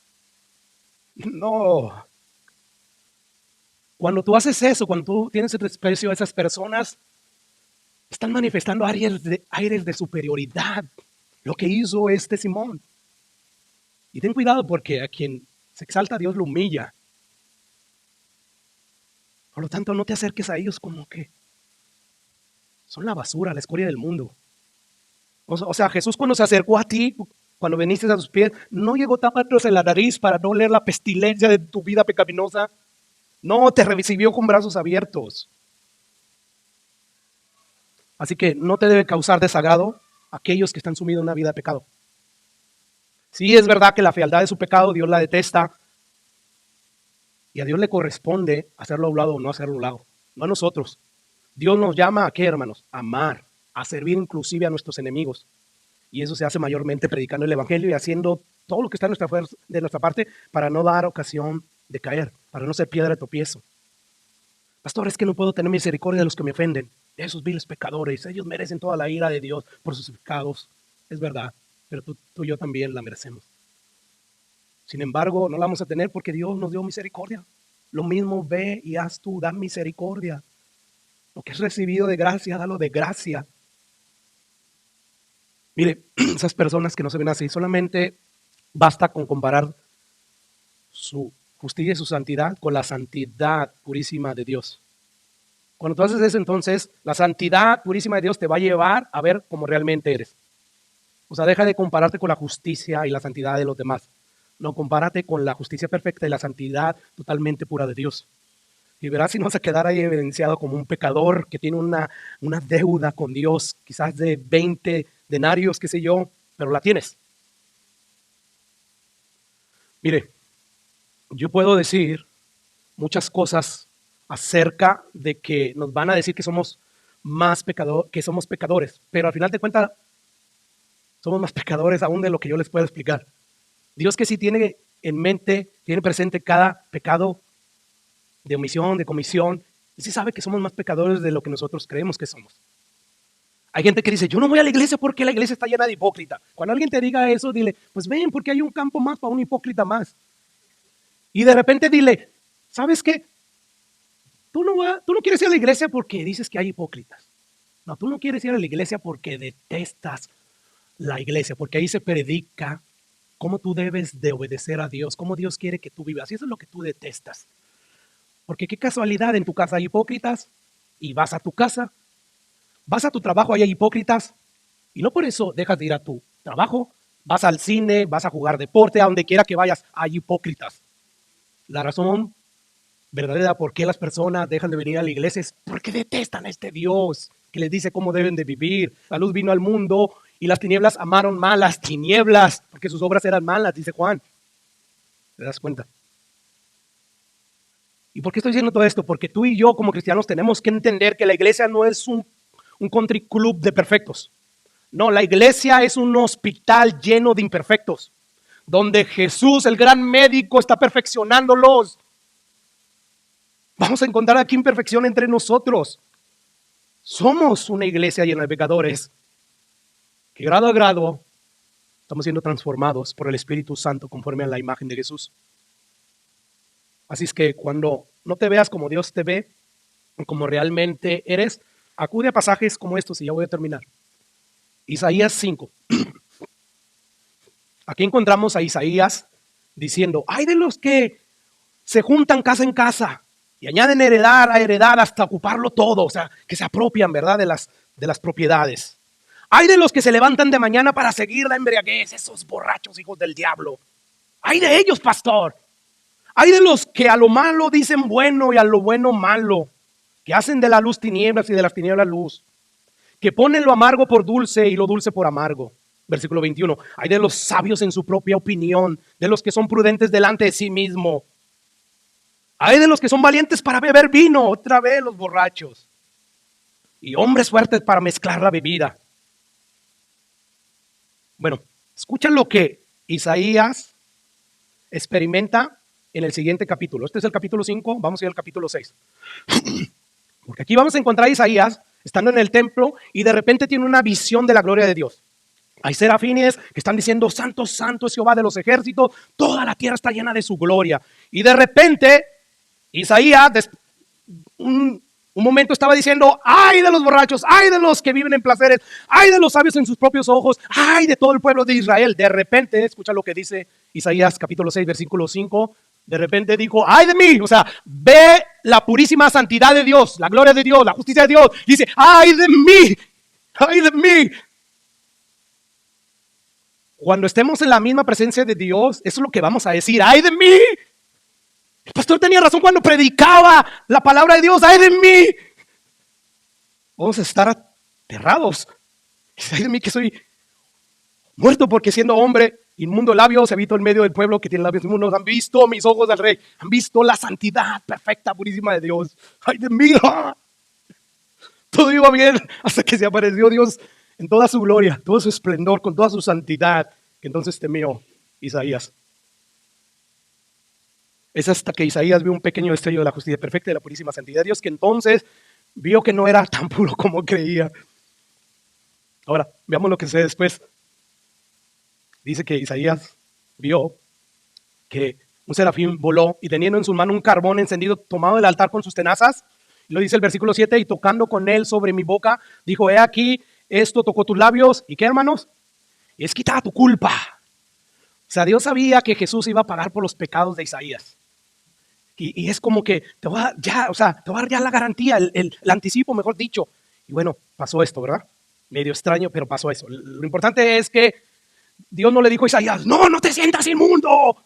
No. Cuando tú haces eso, cuando tú tienes el desprecio a esas personas, están manifestando aires de superioridad. Lo que hizo este Simón. Y ten cuidado porque a quien se exalta, Dios lo humilla. Por lo tanto, no te acerques a ellos como que son la basura, la escoria del mundo. O sea, Jesús cuando se acercó a ti, cuando viniste a sus pies, no llegó tapándose la nariz para no oler la pestilencia de tu vida pecaminosa. No, te recibió con brazos abiertos. Así que no te debe causar desagrado aquellos que están sumidos en una vida de pecado. Sí, es verdad que la fealdad de su pecado Dios la detesta y a Dios le corresponde hacerlo a un lado o no hacerlo a un lado, no a nosotros. Dios nos llama a qué, hermanos? A amar, a servir inclusive a nuestros enemigos. Y eso se hace mayormente predicando el evangelio y haciendo todo lo que está de nuestra parte para no dar ocasión de caer, para no ser piedra de tropiezo. Pastor, es que no puedo tener misericordia de los que me ofenden, de esos viles pecadores. Ellos merecen toda la ira de Dios por sus pecados. Es verdad, pero tú y yo también la merecemos. Sin embargo, no la vamos a tener porque Dios nos dio misericordia. Lo mismo ve y haz tú, da misericordia. Lo que has recibido de gracia, dalo de gracia. Mire, esas personas que no se ven así, solamente basta con comparar su justicia y su santidad con la santidad purísima de Dios. Cuando tú haces eso, entonces la santidad purísima de Dios te va a llevar a ver cómo realmente eres. O sea, deja de compararte con la justicia y la santidad de los demás. No, compárate con la justicia perfecta y la santidad totalmente pura de Dios. Y verás si no vas a quedar ahí evidenciado como un pecador que tiene una deuda con Dios, quizás de 20 denarios, qué sé yo, pero la tienes. Mire, yo puedo decir muchas cosas acerca de que nos van a decir que somos pecadores, pero al final de cuentas somos más pecadores aún de lo que yo les puedo explicar. Dios que sí tiene en mente, tiene presente cada pecado de omisión, de comisión, y sí sabe que somos más pecadores de lo que nosotros creemos que somos. Hay gente que dice, yo no voy a la iglesia porque la iglesia está llena de hipócritas. Cuando alguien te diga eso, dile, pues ven, porque hay un campo más para un hipócrita más. Y de repente dile, ¿sabes qué? Tú no quieres ir a la iglesia porque dices que hay hipócritas. No, tú no quieres ir a la iglesia porque detestas la iglesia, porque ahí se predica cómo tú debes de obedecer a Dios, cómo Dios quiere que tú vivas. Y eso es lo que tú detestas. Porque qué casualidad, en tu casa hay hipócritas y vas a tu casa, vas a tu trabajo y hay hipócritas y no por eso dejas de ir a tu trabajo, vas al cine, vas a jugar deporte, a donde quiera que vayas, hay hipócritas. La razón verdadera por qué las personas dejan de venir a la iglesia es porque detestan a este Dios que les dice cómo deben de vivir. La luz vino al mundo y las tinieblas amaron más las tinieblas porque sus obras eran malas, dice Juan. ¿Te das cuenta? ¿Y por qué estoy diciendo todo esto? Porque tú y yo como cristianos tenemos que entender que la iglesia no es un country club de perfectos. No, la iglesia es un hospital lleno de imperfectos, donde Jesús, el gran médico, está perfeccionándolos. Vamos a encontrar aquí imperfección entre nosotros. Somos una iglesia llena de pecadores que grado a grado estamos siendo transformados por el Espíritu Santo conforme a la imagen de Jesús. Así es que cuando no te veas como Dios te ve, como realmente eres, acude a pasajes como estos y ya voy a terminar. Isaías 5. Aquí encontramos a Isaías diciendo, ay de los que se juntan casa en casa y añaden heredar a heredar hasta ocuparlo todo, o sea, que se apropian, ¿verdad?, de las propiedades. Ay de los que se levantan de mañana para seguir la embriaguez, esos borrachos hijos del diablo. Ay de ellos, pastor. Ay de los que a lo malo dicen bueno y a lo bueno malo, que hacen de la luz tinieblas y de las tinieblas luz, que ponen lo amargo por dulce y lo dulce por amargo. Versículo 21. Hay de los sabios en su propia opinión, de los que son prudentes delante de sí mismo. Hay de los que son valientes para beber vino, otra vez los borrachos. Y hombres fuertes para mezclar la bebida. Bueno, escucha lo que Isaías experimenta en el siguiente capítulo. Este es el capítulo 5, vamos a ir al capítulo 6. Porque aquí vamos a encontrar a Isaías estando en el templo y de repente tiene una visión de la gloria de Dios. Hay serafines que están diciendo, santo, santo es Jehová de los ejércitos, toda la tierra está llena de su gloria. Y de repente, Isaías, un momento estaba diciendo, ay de los borrachos, ay de los que viven en placeres, ay de los sabios en sus propios ojos, ay de todo el pueblo de Israel. De repente, escucha lo que dice Isaías capítulo 6, versículo 5. De repente dijo, ay de mí, o sea, ve la purísima santidad de Dios, la gloria de Dios, la justicia de Dios. Dice, ay de mí, ay de mí. Cuando estemos en la misma presencia de Dios, eso es lo que vamos a decir, ay de mí. El pastor tenía razón cuando predicaba la palabra de Dios, ay de mí. Vamos a estar aterrados. Ay de mí que soy muerto porque siendo hombre inmundo labios, habito en medio del pueblo que tiene labios inmundos. Han visto mis ojos al rey, han visto la santidad perfecta, purísima de Dios. Ay de mí. Todo iba bien hasta que se apareció Dios en toda su gloria, todo su esplendor, con toda su santidad, que entonces temió Isaías. Es hasta que Isaías vio un pequeño destello de la justicia perfecta y de la purísima santidad de Dios, que entonces vio que no era tan puro como creía. Ahora, veamos lo que sucede después. Dice que Isaías vio que un serafín voló y teniendo en su mano un carbón encendido tomado del altar con sus tenazas, lo dice el versículo 7, y tocando con él sobre mi boca, dijo, he aquí, esto tocó tus labios, ¿y qué, hermanos? Y es quitada tu culpa. O sea, Dios sabía que Jesús iba a pagar por los pecados de Isaías. Y es como que te va a dar ya la garantía, el anticipo, mejor dicho. Y bueno, pasó esto, ¿verdad? Medio extraño, pero pasó eso. Lo importante es que Dios no le dijo a Isaías, no te sientas inmundo.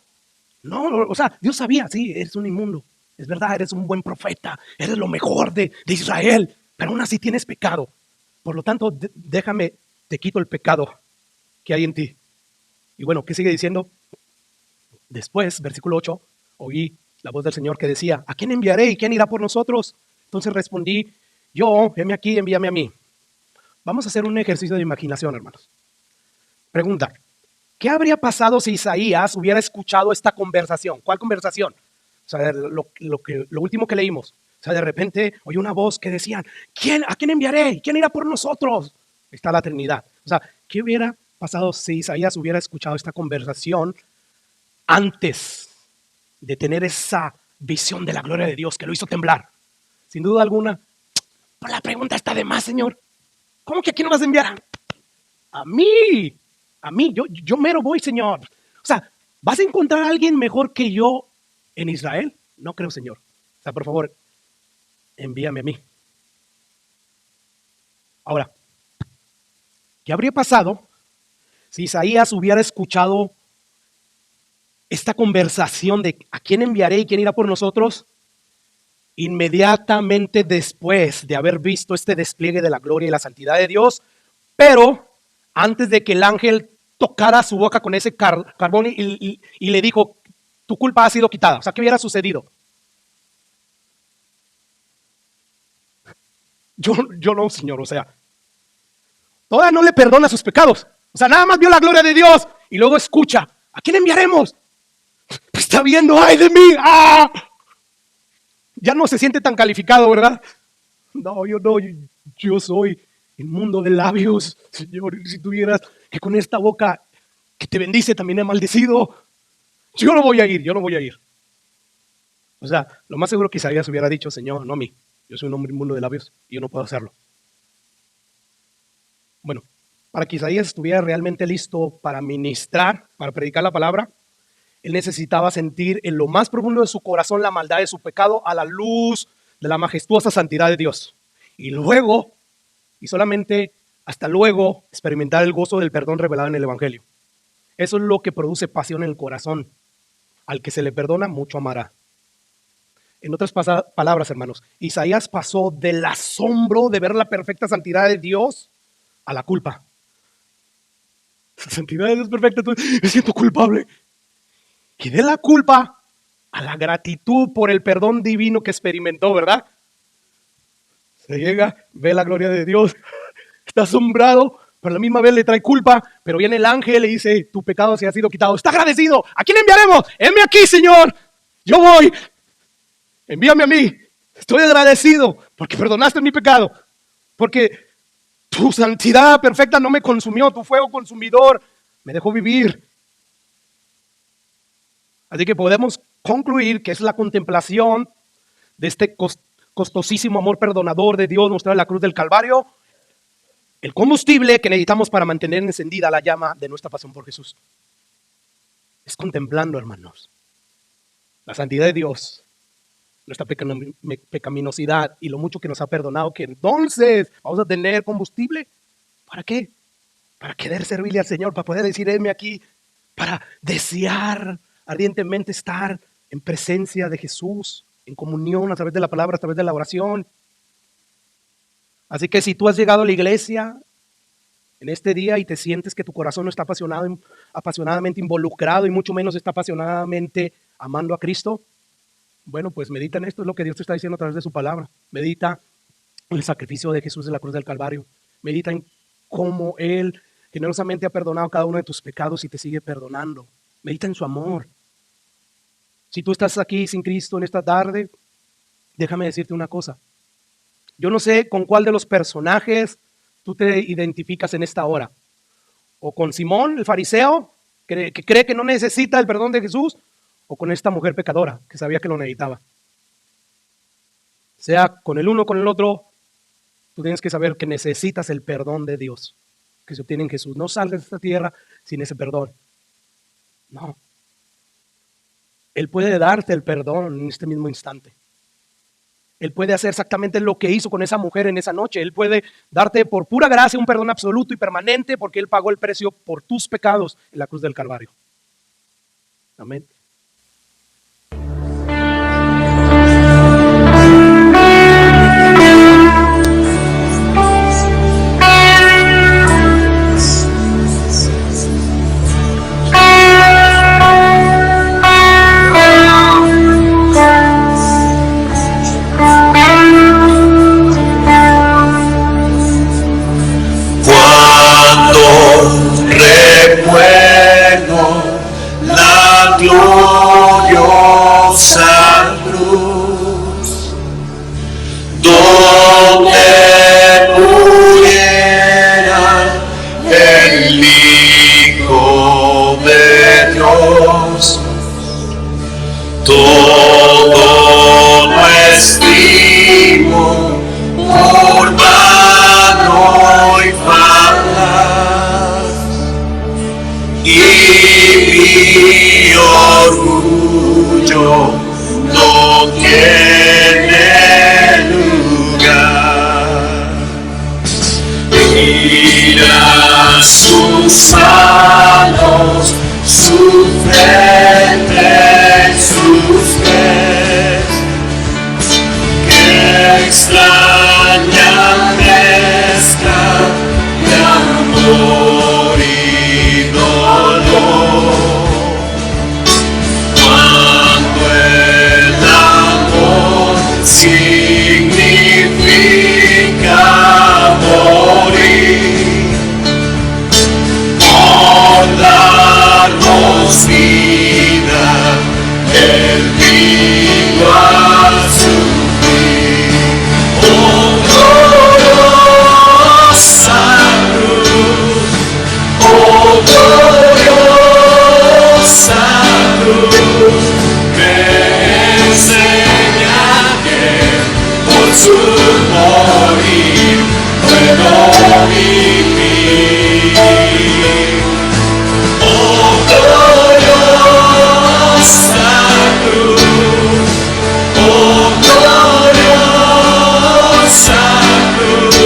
No, o sea, Dios sabía, sí, eres un inmundo. Es verdad, eres un buen profeta, eres lo mejor de Israel, pero aún así tienes pecado. Por lo tanto, déjame, te quito el pecado que hay en ti. Y bueno, ¿qué sigue diciendo? Después, versículo 8, oí la voz del Señor que decía, ¿a quién enviaré y quién irá por nosotros? Entonces respondí, yo, heme aquí, envíame a mí. Vamos a hacer un ejercicio de imaginación, hermanos. Pregunta, ¿qué habría pasado si Isaías hubiera escuchado esta conversación? ¿Cuál conversación? O sea, lo último que leímos. O sea, de repente oyó una voz que decía, ¿a quién enviaré? ¿Quién irá por nosotros? Ahí está la Trinidad. O sea, ¿qué hubiera pasado si Isaías hubiera escuchado esta conversación antes de tener esa visión de la gloria de Dios que lo hizo temblar? Sin duda alguna, pero la pregunta está de más, Señor. ¿Cómo que a quién nos vas a enviar? A mí, yo mero voy, Señor. O sea, ¿vas a encontrar a alguien mejor que yo en Israel? No creo, Señor. O sea, por favor, envíame a mí. Ahora, ¿qué habría pasado si Isaías hubiera escuchado esta conversación de a quién enviaré y quién irá por nosotros inmediatamente después de haber visto este despliegue de la gloria y la santidad de Dios, pero antes de que el ángel tocara su boca con ese carbón y le dijo, tu culpa ha sido quitada? O sea, ¿qué hubiera sucedido? Yo no, Señor, o sea, todavía no le perdona sus pecados. O sea, nada más vio la gloria de Dios y luego escucha, ¿a quién enviaremos? Pues está viendo, ¡ay de mí! ¡Ah! Ya no se siente tan calificado, ¿verdad? No, yo soy inmundo de labios, Señor. Si tuvieras que con esta boca que te bendice también he maldecido, yo no voy a ir. O sea, lo más seguro que Isaías hubiera dicho, Señor, no a mí. Yo soy un hombre inmundo de labios y yo no puedo hacerlo. Bueno, para que Isaías estuviera realmente listo para ministrar, para predicar la palabra, él necesitaba sentir en lo más profundo de su corazón la maldad de su pecado a la luz de la majestuosa santidad de Dios. Y luego, y solamente hasta luego, experimentar el gozo del perdón revelado en el Evangelio. Eso es lo que produce pasión en el corazón. Al que se le perdona, mucho amará. En otras palabras, hermanos, Isaías pasó del asombro de ver la perfecta santidad de Dios a la culpa. La santidad de Dios es perfecta, entonces me siento culpable. Y de la culpa a la gratitud por el perdón divino que experimentó, ¿verdad? Se llega, ve la gloria de Dios, está asombrado, pero a la misma vez le trae culpa. Pero viene el ángel y dice, tu pecado se ha sido quitado. Está agradecido. ¿A quién enviaremos? Heme aquí, Señor. Yo voy. Envíame a mí. Estoy agradecido porque perdonaste mi pecado. Porque tu santidad perfecta no me consumió. Tu fuego consumidor me dejó vivir. Así que podemos concluir que es la contemplación de este costosísimo amor perdonador de Dios mostrado en la cruz del Calvario, el combustible que necesitamos para mantener encendida la llama de nuestra pasión por Jesús. Es contemplando, hermanos, la santidad de Dios, nuestra pecaminosidad y lo mucho que nos ha perdonado, que entonces vamos a tener combustible. ¿Para qué? Para querer servirle al Señor, para poder decir, heme aquí, para desear ardientemente estar en presencia de Jesús, en comunión a través de la palabra, a través de la oración. Así que si tú has llegado a la iglesia en este día y te sientes que tu corazón no está apasionadamente involucrado y mucho menos está apasionadamente amando a Cristo, bueno, pues medita en esto, es lo que Dios te está diciendo a través de su palabra. Medita en el sacrificio de Jesús en la cruz del Calvario. Medita en cómo Él generosamente ha perdonado cada uno de tus pecados y te sigue perdonando. Medita en su amor. Si tú estás aquí sin Cristo en esta tarde, déjame decirte una cosa. Yo no sé con cuál de los personajes tú te identificas en esta hora. O con Simón, el fariseo, que cree que no necesita el perdón de Jesús, o con esta mujer pecadora, que sabía que lo necesitaba. Sea con el uno o con el otro, tú tienes que saber que necesitas el perdón de Dios, que se obtiene en Jesús. No salgas de esta tierra sin ese perdón. No. Él puede darte el perdón en este mismo instante. Él puede hacer exactamente lo que hizo con esa mujer en esa noche. Él puede darte por pura gracia un perdón absoluto y permanente porque Él pagó el precio por tus pecados en la cruz del Calvario. Amén. Gloriosa cruz, donde muriera el Hijo de Dios, todo lo estimo por vano y falaz, y mi orgullo no tiene lugar. Mira sus manos, su frente, sus pies, qué extraña mezcla de amor y dolor. Significa morir por darnos vida, Él vino a sufrir. Oh, gloriosa cruz, oh, gloriosa cruz, me enseña que por su morir puedo vivir. Oh, gloriosa cruz, oh, gloriosa cruz,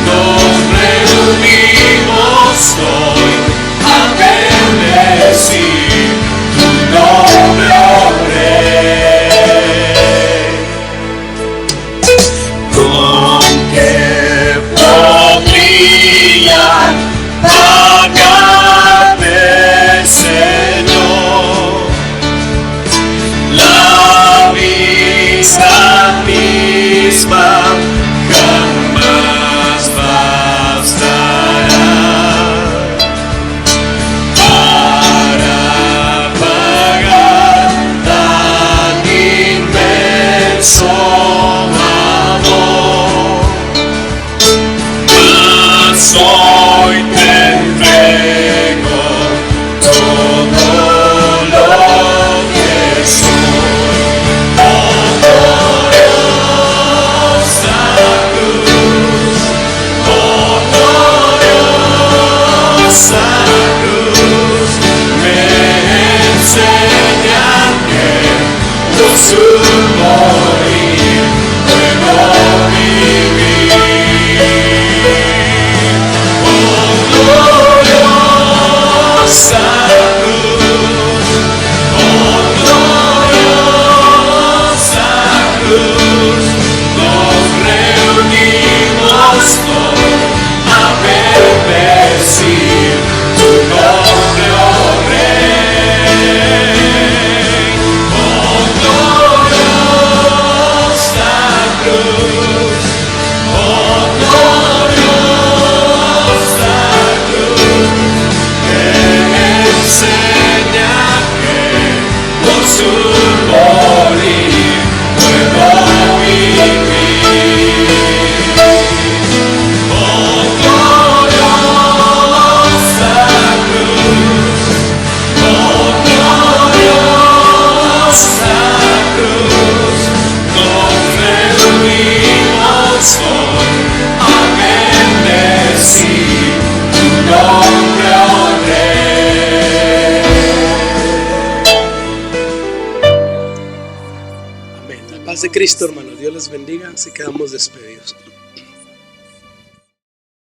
nos reunimos hoy a bendecir tu nombre, oh Rey. cruz, oh gloriosa cruz, que enseña que por su morir puedo vivir. Oh gloriosa cruz, oh gloriosa cruz, donde unimos hoy a bendecir tu nombre, oh Rey. Amén. La paz de Cristo, hermanos. Dios les bendiga. Así quedamos despedidos.